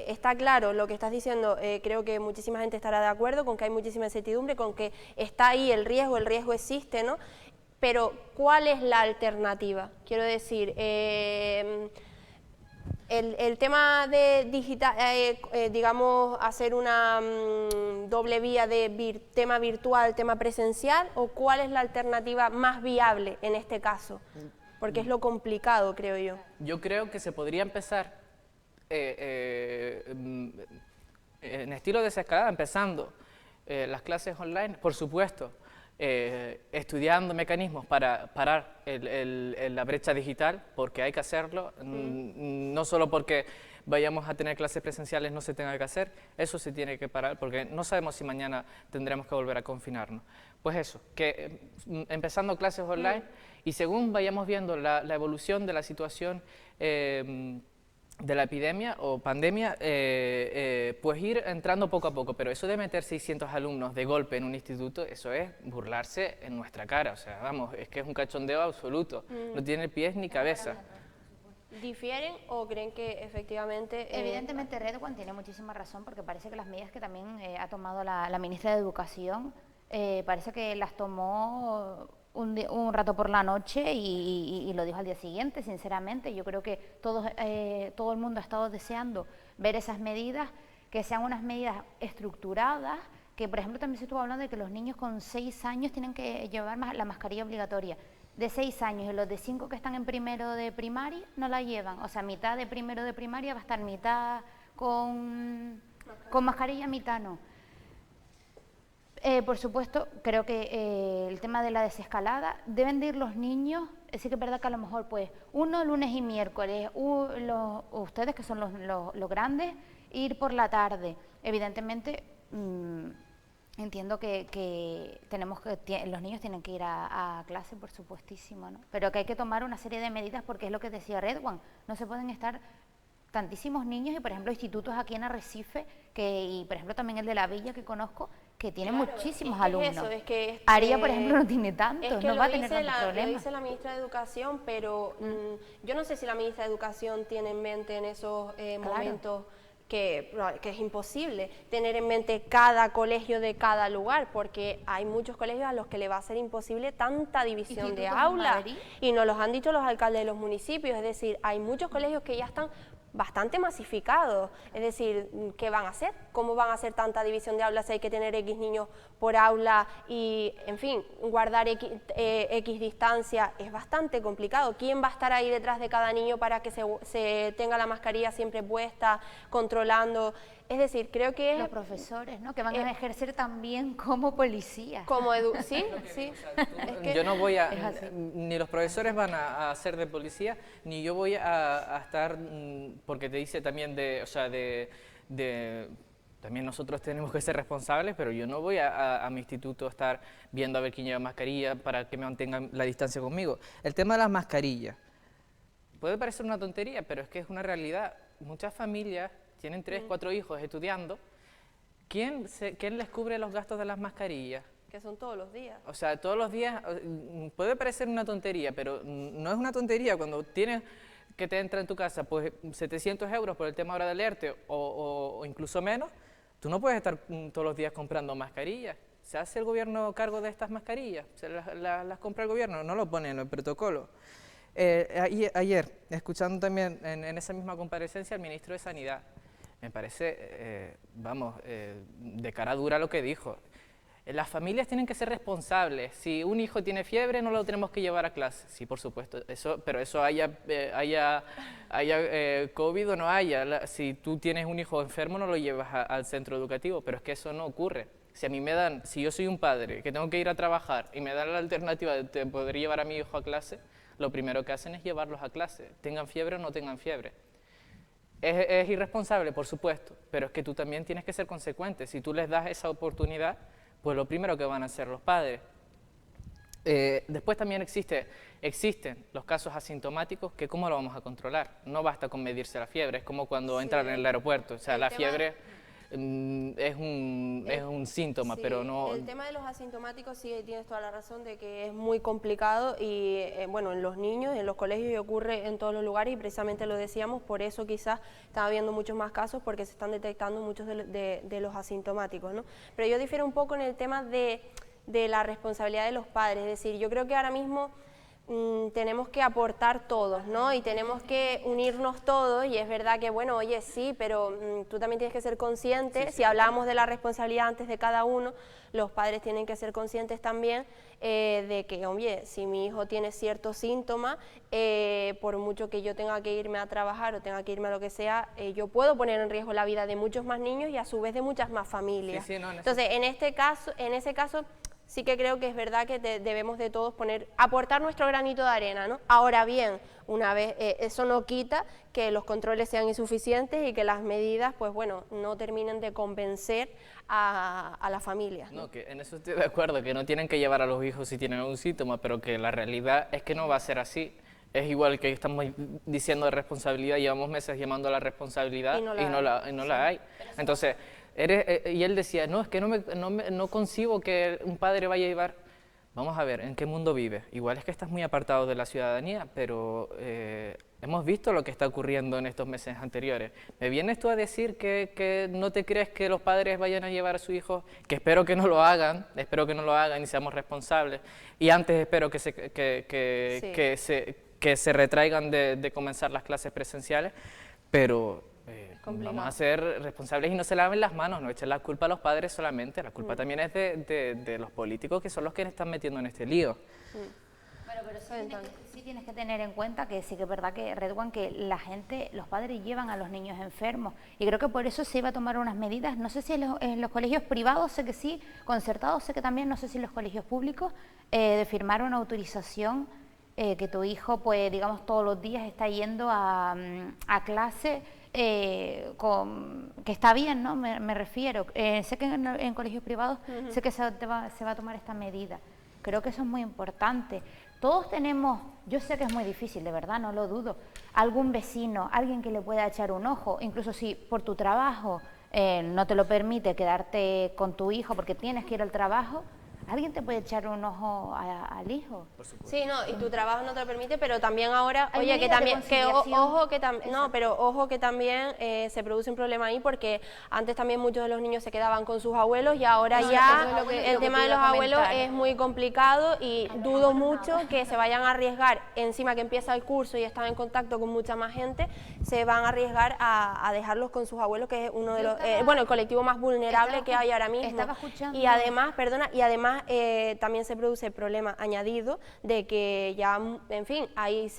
está claro lo que estás diciendo, creo que muchísima gente estará de acuerdo con que hay muchísima incertidumbre, con que está ahí el riesgo existe, ¿no? Pero, ¿cuál es la alternativa? Quiero decir, el tema de digital, digamos, hacer una doble vía de tema virtual, tema presencial, ¿o cuál es la alternativa más viable en este caso? Porque es lo complicado, creo yo. Yo creo que se podría empezar en estilo de desescalada, empezando las clases online, por supuesto, estudiando mecanismos para parar la brecha digital, porque hay que hacerlo, no solo porque vayamos a tener clases presenciales no se tenga que hacer, eso se tiene que parar, porque no sabemos si mañana tendremos que volver a confinarnos. Pues eso, que empezando clases online y según vayamos viendo la evolución de la situación de la epidemia o pandemia, pues ir entrando poco a poco, pero eso de meter 600 alumnos de golpe en un instituto, eso es burlarse en nuestra cara, o sea, vamos, es que es un cachondeo absoluto, no tiene pies ni cabeza. ¿Difieren o creen que efectivamente...? Evidentemente Redwan tiene muchísima razón, porque parece que las medidas que también ha tomado la ministra de Educación, parece que las tomó un rato por la noche y lo dijo al día siguiente. Sinceramente, yo creo que todo el mundo ha estado deseando ver esas medidas, que sean unas medidas estructuradas, que por ejemplo también se estuvo hablando de que los niños con 6 años tienen que llevar la mascarilla obligatoria, de 6 años, y los de 5 que están en primero de primaria no la llevan, o sea, mitad de primero de primaria va a estar mitad con mascarilla, mitad no. Por supuesto, creo que el tema de la desescalada, deben de ir los niños, sí que es verdad que a lo mejor pues uno lunes y miércoles, ustedes que son los grandes, ir por la tarde. Evidentemente, entiendo que los niños tienen que ir a clase, por supuestísimo, ¿no? Pero que hay que tomar una serie de medidas, porque es lo que decía Redwan, no se pueden estar tantísimos niños, y por ejemplo institutos aquí en Arrecife, y por ejemplo también el de la Villa que conozco, que tiene muchísimos alumnos. Aria, por ejemplo, no tiene tantos, no va a tener tantos problemas. Lo dice la ministra de Educación, pero yo no sé si la ministra de Educación tiene en mente en esos momentos que es imposible tener en mente cada colegio de cada lugar, porque hay muchos colegios a los que le va a ser imposible tanta división de aulas, y nos los han dicho los alcaldes de los municipios, es decir, hay muchos colegios que ya están bastante masificados, es decir, ¿qué van a hacer? ¿Cómo van a hacer tanta división de aulas si hay que tener X niños por aula y, en fin, guardar X distancia? Es bastante complicado. ¿Quién va a estar ahí detrás de cada niño para que se tenga la mascarilla siempre puesta, controlando? Es decir, creo que... Los profesores, ¿no?, que van a ejercer también como policías. Sí, sí. Yo no voy a... Ni los profesores van a ser de policía, ni yo voy a estar... Porque te dice también también nosotros tenemos que ser responsables, pero yo no voy a mi instituto a estar viendo a ver quién lleva mascarilla para que me mantengan la distancia conmigo. El tema de las mascarillas puede parecer una tontería, pero es que es una realidad. Muchas familias tienen 3, 4 hijos estudiando. ¿Quién les cubre los gastos de las mascarillas? Que son todos los días. O sea, todos los días puede parecer una tontería, pero no es una tontería cuando tienes que te entra en tu casa pues 700 euros por el tema ahora del ERTE o incluso menos. Tú no puedes estar todos los días comprando mascarillas. ¿Se hace el gobierno cargo de estas mascarillas? ¿Se las compra el gobierno? No lo pone en el protocolo. Ayer, escuchando también en esa misma comparecencia al ministro de Sanidad, me parece, de cara dura lo que dijo. Las familias tienen que ser responsables. Si un hijo tiene fiebre, no lo tenemos que llevar a clase. Sí, por supuesto, pero eso haya COVID o no haya. Si tú tienes un hijo enfermo, no lo llevas al centro educativo, pero es que eso no ocurre. Si yo soy un padre que tengo que ir a trabajar y me dan la alternativa de poder llevar a mi hijo a clase, lo primero que hacen es llevarlos a clase, tengan fiebre o no tengan fiebre. Es irresponsable, por supuesto, pero es que tú también tienes que ser consecuente. Si tú les das esa oportunidad, pues lo primero que van a hacer los padres. Después también existen los casos asintomáticos que ¿cómo lo vamos a controlar? No basta con medirse la fiebre, es como cuando entran en el aeropuerto, o sea, la fiebre es un síntoma, pero no... El tema de los asintomáticos sí tienes toda la razón de que es muy complicado y bueno, en los niños, en los colegios y ocurre en todos los lugares y precisamente lo decíamos, por eso quizás está habiendo muchos más casos porque se están detectando muchos de los asintomáticos, ¿no? Pero yo difiero un poco en el tema de la responsabilidad de los padres, es decir, yo creo que ahora mismo tenemos que aportar todos, ¿no? Y tenemos que unirnos todos y es verdad que, bueno, oye, sí, pero tú también tienes que ser consciente, si hablamos de la responsabilidad antes de cada uno, los padres tienen que ser conscientes también de que, oye, si mi hijo tiene ciertos síntomas, por mucho que yo tenga que irme a trabajar o tenga que irme a lo que sea, yo puedo poner en riesgo la vida de muchos más niños y a su vez de muchas más familias. Entonces, en ese caso sí que creo que es verdad que debemos de todos aportar nuestro granito de arena, ¿no? Ahora bien, una vez eso no quita que los controles sean insuficientes y que las medidas, pues bueno, no terminen de convencer a las familias, ¿no? No, que en eso estoy de acuerdo, que no tienen que llevar a los hijos si tienen algún síntoma, pero que la realidad es que no va a ser así. Es igual que estamos diciendo de responsabilidad, llevamos meses llamando a la responsabilidad y no la hay. Entonces, y él decía, no, es que no concibo que un padre vaya a llevar. Vamos a ver, ¿en qué mundo vive? Igual es que estás muy apartado de la ciudadanía, pero hemos visto lo que está ocurriendo en estos meses anteriores. ¿Me vienes tú a decir que no te crees que los padres vayan a llevar a su hijo? Que espero que no lo hagan y seamos responsables. Y antes espero que se retraigan de comenzar las clases presenciales, pero... vamos a ser responsables y no se laven las manos, no echen la culpa a los padres solamente, la culpa también es de los políticos que son los que están metiendo en este lío. Bueno, pero sí tienes que tener en cuenta que sí que es verdad que, Redwan, que los padres llevan a los niños enfermos y creo que por eso se iba a tomar unas medidas, no sé si en los colegios privados, sé que sí, concertados, sé que también, no sé si en los colegios públicos, de firmar una autorización que tu hijo, pues digamos, todos los días está yendo a clase, que está bien, ¿no? Me refiero. Sé que en colegios privados sé que se va a tomar esta medida. Creo que eso es muy importante. Todos tenemos, yo sé que es muy difícil, de verdad, no lo dudo, algún vecino, alguien que le pueda echar un ojo, incluso si por tu trabajo no te lo permite quedarte con tu hijo porque tienes que ir al trabajo, alguien te puede echar un ojo al hijo. Sí, no, y tu trabajo no te lo permite, pero también ahora, oye, que también, ojo que también se produce un problema ahí porque antes también muchos de los niños se quedaban con sus abuelos y ahora el tema de los abuelos es muy complicado y dudo mucho que se vayan a arriesgar, encima que empieza el curso y están en contacto con mucha más gente, se van a arriesgar a dejarlos con sus abuelos, que es uno de los, el colectivo más vulnerable que hay ahora mismo. Y además, también se produce el problema añadido de que ya, en fin, hay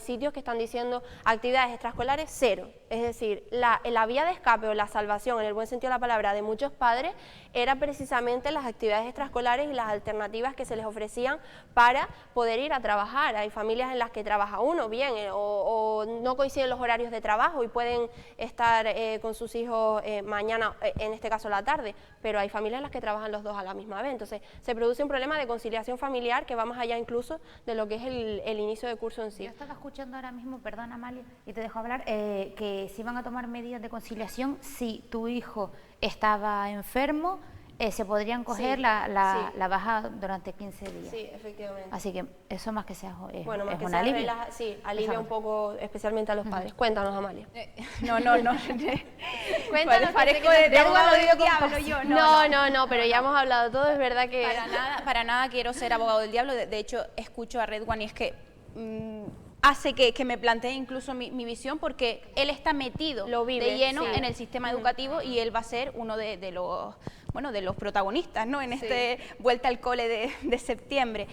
sitios que están diciendo actividades extraescolares cero. Es decir, la vía de escape o la salvación, en el buen sentido de la palabra, de muchos padres era precisamente las actividades extraescolares y las alternativas que se les ofrecían para poder ir a trabajar. Hay familias en las que trabaja uno bien o no coinciden los horarios de trabajo y pueden estar con sus hijos mañana, en este caso la tarde, pero hay familias en las que trabajan los dos a la misma vez. Entonces se produce un problema de conciliación familiar que va más allá incluso de lo que es el inicio de curso en sí. Yo estaba escuchando ahora mismo, perdón Amalia, y te dejo hablar, que si van a tomar medidas de conciliación, si tu hijo estaba enfermo, se podrían coger la baja durante 15 días. Sí, efectivamente. Así que eso más que sea es más que un sea alivio. Alivia un poco, especialmente a los padres. Cuéntanos, Amalia. No. Cuéntanos, parezco de abogado del diablo yo. No, pero ya hemos hablado todo, es verdad que... Para nada quiero ser abogado del diablo, de hecho escucho a Redwan y es que... hace que me plantee incluso mi visión porque él está metido de lleno en el sistema educativo y él va a ser uno de los bueno, de los protagonistas, ¿no? En este vuelta al cole de septiembre.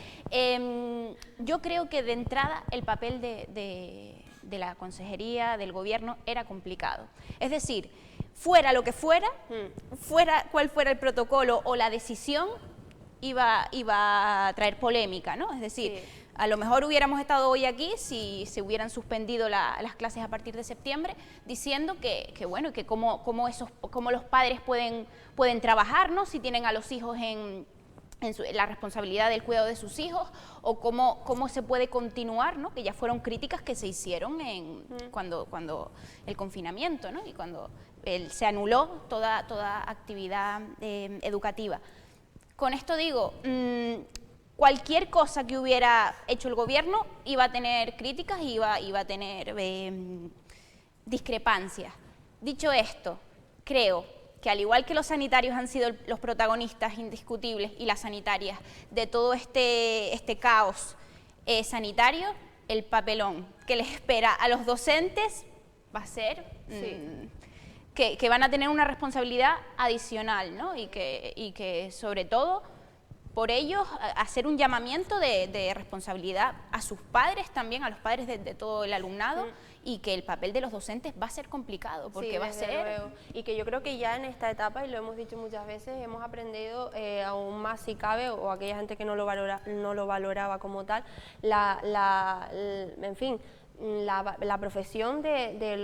Yo creo que de entrada el papel de la consejería, del gobierno, era complicado. Es decir, fuera lo que fuera, fuera cuál fuera el protocolo o la decisión, iba a traer polémica, ¿no? Es decir, a lo mejor hubiéramos estado hoy aquí si se hubieran suspendido las clases a partir de septiembre, diciendo que bueno, que cómo los padres pueden trabajar, ¿no? Si tienen a los hijos en la responsabilidad del cuidado de sus hijos, o cómo se puede continuar, ¿no? Que ya fueron críticas que se hicieron cuando el confinamiento, ¿no? Y cuando se anuló toda actividad educativa. Con esto digo, cualquier cosa que hubiera hecho el gobierno iba a tener críticas y iba a tener discrepancias. Dicho esto, creo que al igual que los sanitarios han sido los protagonistas indiscutibles y las sanitarias de todo este caos sanitario, el papelón que les espera a los docentes va a ser que van a tener una responsabilidad adicional, ¿no? Y que sobre todo por ellos hacer un llamamiento de responsabilidad a sus padres también, a los padres de todo el alumnado, y que el papel de los docentes va a ser complicado, porque va a ser... Luego. Y que yo creo que ya en esta etapa, y lo hemos dicho muchas veces, hemos aprendido aún más si cabe, o aquella gente que no lo valoraba como tal, en fin, la profesión de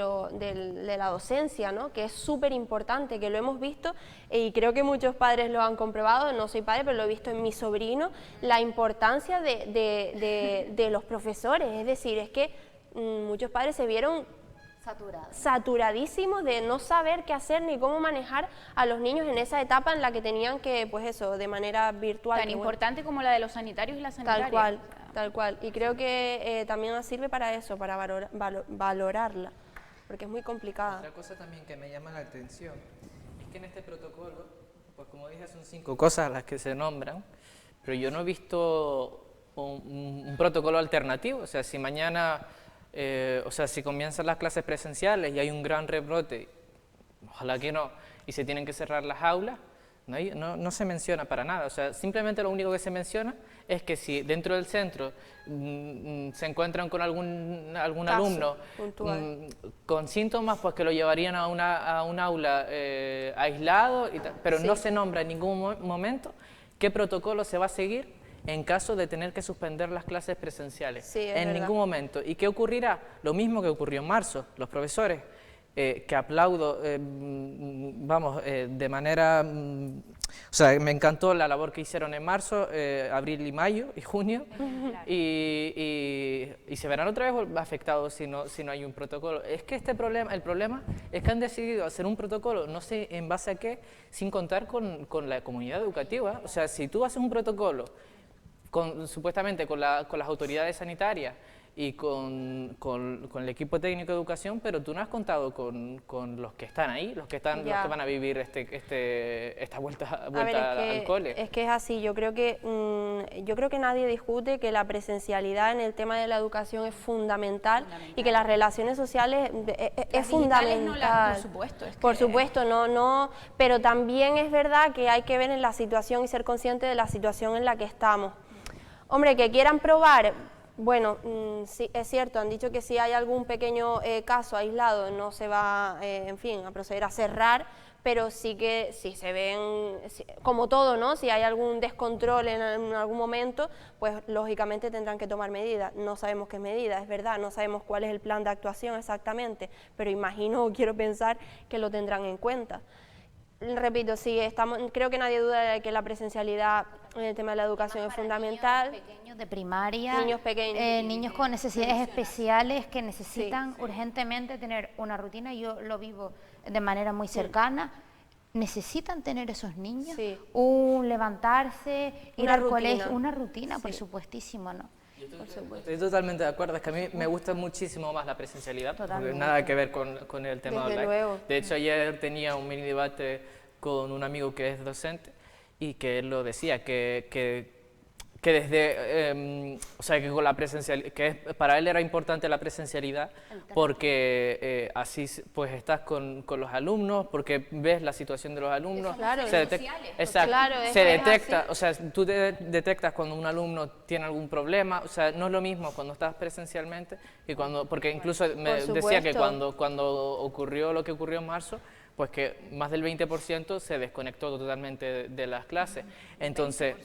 la docencia, ¿no? Que es súper importante, que lo hemos visto y creo que muchos padres lo han comprobado. No soy padre, pero lo he visto en mi sobrino, la importancia de los profesores. Es decir, es que muchos padres se vieron saturadísimos de no saber qué hacer ni cómo manejar a los niños en esa etapa en la que tenían que, pues eso, de manera virtual. Tan importante como la de los sanitarios y las sanitarias. Tal cual. Y creo que también sirve para eso, para valorarla, porque es muy complicada. Otra cosa también que me llama la atención es que en este protocolo, pues como dije, son 5 cosas las que se nombran, pero yo no he visto un protocolo alternativo. O sea, si mañana... si comienzan las clases presenciales y hay un gran rebrote, ojalá que no, y se tienen que cerrar las aulas, no se menciona para nada. O sea, simplemente lo único que se menciona es que si dentro del centro se encuentran con algún alumno con síntomas, pues que lo llevarían a un aula aislado, pero no se nombra en ningún momento qué protocolo se va a seguir en caso de tener que suspender las clases presenciales, en ningún momento. ¿Y qué ocurrirá? Lo mismo que ocurrió en marzo. Los profesores, que aplaudo, de manera... o sea, me encantó la labor que hicieron en marzo, abril y mayo y junio, y se verán otra vez afectados si no hay un protocolo. Es que el problema es que han decidido hacer un protocolo, no sé en base a qué, sin contar con la comunidad educativa. O sea, si tú haces un protocolo supuestamente con las autoridades sanitarias y con el equipo técnico de educación, pero tú no has contado con los que están ahí, los que van a vivir esta vuelta al cole. Es que es así. Yo creo que nadie discute que la presencialidad en el tema de la educación es fundamental. Y que las relaciones sociales es fundamental. Por supuesto, no, pero también es verdad que hay que ver en la situación y ser consciente de la situación en la que estamos. Hombre, que quieran probar, bueno, sí, es cierto, han dicho que si hay algún pequeño caso aislado no se va, en fin, a proceder a cerrar, pero sí que si se ven, como todo, ¿no? Si hay algún descontrol en algún momento, pues lógicamente tendrán que tomar medidas. No sabemos qué medidas, es verdad, no sabemos cuál es el plan de actuación exactamente, pero quiero pensar que lo tendrán en cuenta. Repito, sí, creo que nadie duda de que la presencialidad en el tema de la educación es fundamental. Niños pequeños de primaria, niños pequeños, niños con necesidades especiales que necesitan urgentemente tener una rutina. Yo lo vivo de manera muy cercana. Necesitan tener esos niños un levantarse, ir al colegio, una rutina, por supuestísimo, ¿no? Estoy totalmente de acuerdo, es que a mí me gusta muchísimo más la presencialidad, porque nada que ver con el tema online. Luego. De hecho, ayer tenía un mini debate con un amigo que es docente y que él lo decía, que que desde, o sea, que con la presencialidad, para él era importante la presencialidad, porque así pues estás con los alumnos, porque ves la situación de los alumnos, Claro, se detecta, exacto, claro, se es detecta, así. o sea, tú detectas cuando un alumno tiene algún problema, o sea, no es lo mismo cuando estás presencialmente que cuando, porque incluso me decía que supuesto. cuando ocurrió lo que ocurrió en marzo, pues que más del 20% se desconectó totalmente de las clases. Entonces,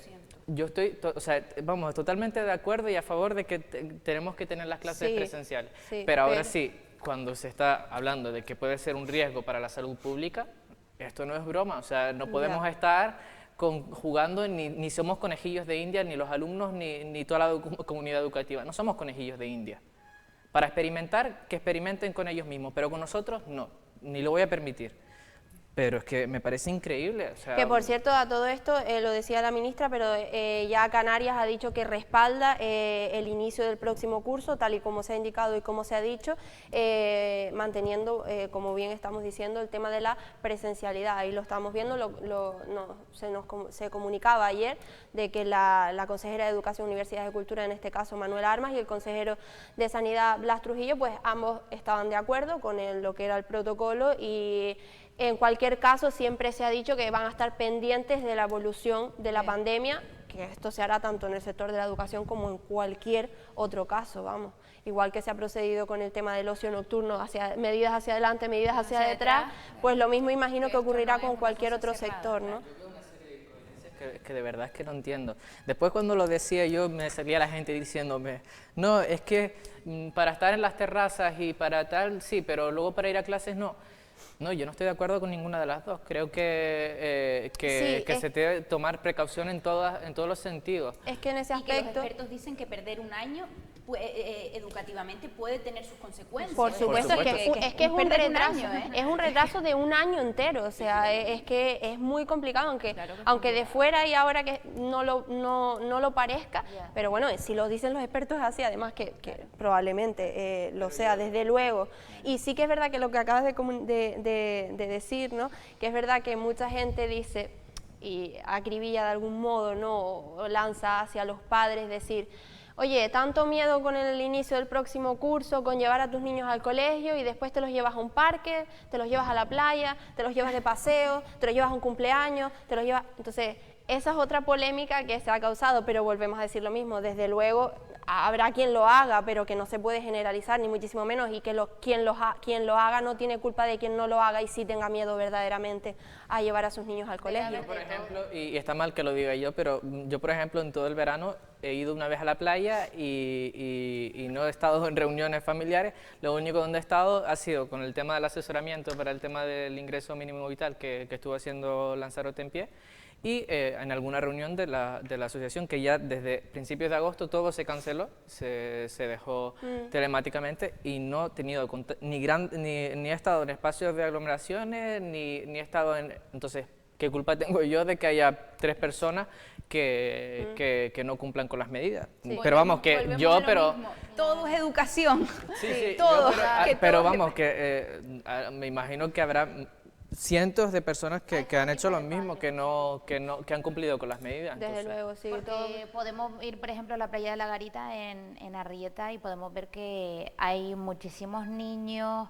yo estoy, o sea, vamos, totalmente de acuerdo y a favor de que tenemos que tener las clases Sí, presenciales. sí, pero ahora sí, cuando se está hablando de que puede ser un riesgo para la salud pública, esto no es broma, o sea, no podemos estar jugando, ni somos conejillos de India, ni los alumnos, ni toda la comunidad educativa, no somos conejillos de India. Para experimentar, que experimenten con ellos mismos, pero con nosotros no, ni lo voy a permitir. Pero es que me parece increíble. O sea, Que por cierto, a todo esto, lo decía la ministra, pero ya Canarias ha dicho que respalda el inicio del próximo curso, tal y como se ha indicado y como se ha dicho, manteniendo, como bien estamos diciendo, el tema de la presencialidad. Ahí lo estamos viendo, se comunicaba ayer de que la consejera de Educación, Universidades y Cultura, en este caso Manuel Armas, y el consejero de Sanidad, Blas Trujillo, pues ambos estaban de acuerdo con lo que era el protocolo y en cualquier caso siempre se ha dicho que van a estar pendientes de la evolución de la pandemia, que esto se hará tanto en el sector de la educación como en cualquier otro caso, vamos. Igual que se ha procedido con el tema del ocio nocturno, medidas hacia adelante, medidas hacia detrás, pues lo mismo imagino que ocurrirá con cualquier otro sector, ¿no? Que de verdad es que no entiendo. Después cuando lo decía yo me salía la gente diciéndome, no, es que para estar en las terrazas y para tal, sí, pero luego para ir a clases no. No, yo no estoy de acuerdo con ninguna de las dos. Creo que se debe tomar precaución en todos los sentidos. Es que en ese Y que los aspecto... expertos dicen que perder un año educativamente puede tener sus consecuencias. Por supuesto, Por supuesto. es que es un Perder un retraso, año, ¿eh? es un retraso de un año entero, o sea, es que es muy complicado, aunque de fuera y ahora que no lo parezca, pero bueno, si lo dicen los expertos es así, además que probablemente lo sea, desde luego. Y sí que es verdad que lo que acabas de decir, ¿no? Que es verdad que mucha gente dice y acribilla de algún modo, ¿no? O lanza hacia los padres decir, oye, tanto miedo con el inicio del próximo curso, con llevar a tus niños al colegio y después te los llevas a un parque, te los llevas a la playa, te los llevas de paseo, te los llevas a un cumpleaños, te los llevas... Entonces, esa es otra polémica que se ha causado, pero volvemos a decir lo mismo, desde luego habrá quien lo haga, pero que no se puede generalizar, ni muchísimo menos, y que quien lo haga no tiene culpa de quien no lo haga y sí tenga miedo verdaderamente a llevar a sus niños al colegio. Yo, por ejemplo, y está mal que lo diga yo, pero yo, por ejemplo, en todo el verano he ido una vez a la playa y no he estado en reuniones familiares. Lo único donde he estado ha sido con el tema del asesoramiento para el tema del ingreso mínimo vital que estuvo haciendo Lanzarote en pie, y en alguna reunión de la asociación, que ya desde principios de agosto todo se canceló, se dejó telemáticamente, y no he tenido ni he estado en espacios de aglomeraciones, ni he estado en... Entonces, ¿qué culpa tengo yo de que haya 3 personas que no cumplan con las medidas? Sí. Pero vamos, que Volvemos yo, a lo pero... mismo. Todo es educación. Sí, todo. pero vamos, que me imagino que habrá cientos de personas que han hecho lo mismo, que han cumplido con las medidas. Desde Entonces, luego, sí. Porque podemos ir, por ejemplo, a la playa de la Garita en Arrieta y podemos ver que hay muchísimos niños,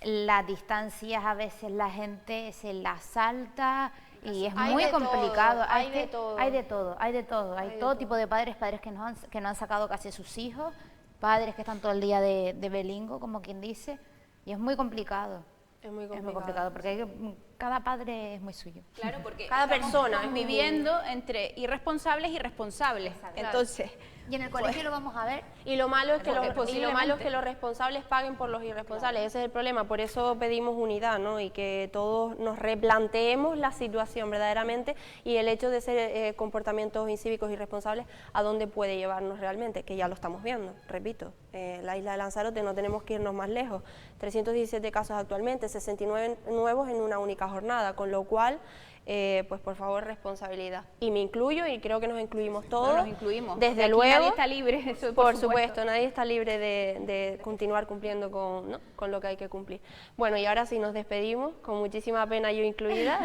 las distancias a veces la gente se las salta y es Hay muy de complicado. todo, hay de todo. Hay todo tipo de padres que no han sacado casi a sus hijos, padres que están todo el día de belingo, como quien dice, y es muy complicado. Es muy Es muy complicado. complicado porque cada padre es muy suyo. Claro, porque Cada estamos persona es conviviendo entre irresponsables y responsables. Entonces, Y en el colegio lo vamos a ver. Y lo malo es que posiblemente. los responsables paguen por los irresponsables, ese es el problema, por eso pedimos unidad, ¿no? Y que todos nos replanteemos la situación verdaderamente y el hecho de ser comportamientos incívicos y irresponsables, a dónde puede llevarnos realmente, que ya lo estamos viendo, repito, la isla de Lanzarote no tenemos que irnos más lejos, 317 casos actualmente, 69 nuevos en una única jornada, con lo cual pues por favor, responsabilidad. Y me incluyo y creo que nos incluimos todos. Nos incluimos. Desde Aquí luego. nadie está libre, eso Por supuesto, nadie está libre de continuar cumpliendo con, ¿no?, con lo que hay que cumplir. Bueno, y ahora sí nos despedimos, con muchísima pena yo incluida.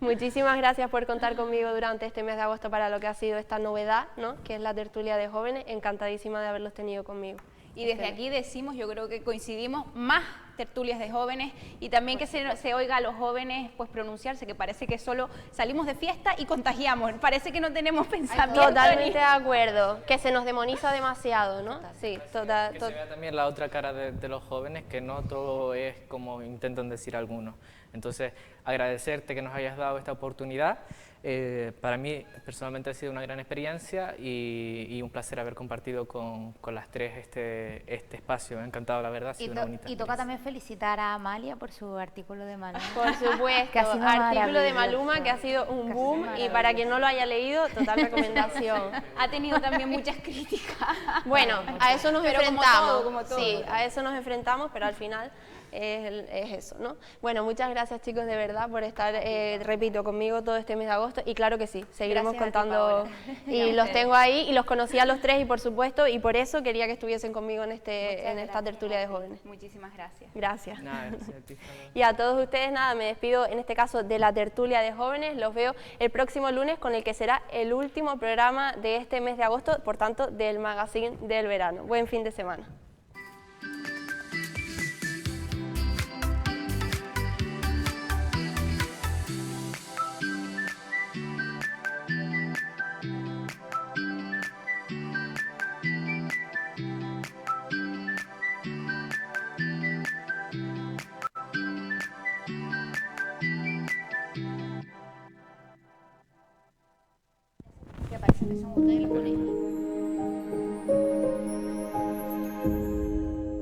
Muchísimas gracias por contar conmigo durante este mes de agosto para lo que ha sido esta novedad, ¿no?, que es la tertulia de jóvenes. Encantadísima de haberlos tenido conmigo. Y desde aquí decimos, yo creo que coincidimos, más tertulias de jóvenes y también que se oiga a los jóvenes pues pronunciarse, que parece que solo salimos de fiesta y contagiamos, parece que no tenemos pensamiento. Totalmente de acuerdo, que se nos demoniza demasiado, ¿no? Sí, total. Que se vea también la otra cara de los jóvenes, que no todo es como intentan decir algunos. Entonces, agradecerte que nos hayas dado esta oportunidad. Para mí, personalmente, ha sido una gran experiencia y un placer haber compartido con las tres este espacio. Me ha encantado, la verdad. Ha sido una bonita y toca también felicitar a Amalia por su artículo de Maluma. Por supuesto, que ha sido artículo de maravilloso. Maluma que ha sido un boom y para quien no lo haya leído, total recomendación. Ha tenido también muchas críticas. Bueno, a eso nos Pero enfrentamos. como todo. Sí, a eso nos enfrentamos, pero al final es eso, ¿no? Bueno, muchas gracias, chicos, de verdad, por estar, repito, conmigo todo este mes de agosto, y claro que sí, seguiremos Gracias a ti, contando, Paola. y Y a los ustedes. tengo ahí, y los conocí a los tres, y por supuesto, y por eso quería que estuviesen conmigo en esta Muchas tertulia de jóvenes. Muchísimas gracias. Gracias. Nada, gracias a ti, Fabio. Y a todos ustedes, nada, me despido en este caso de la tertulia de jóvenes. Los veo el próximo lunes con el que será el último programa de este mes de agosto, por tanto, del magazine del verano. Buen fin de semana. Que parece que son ustedes los colegios.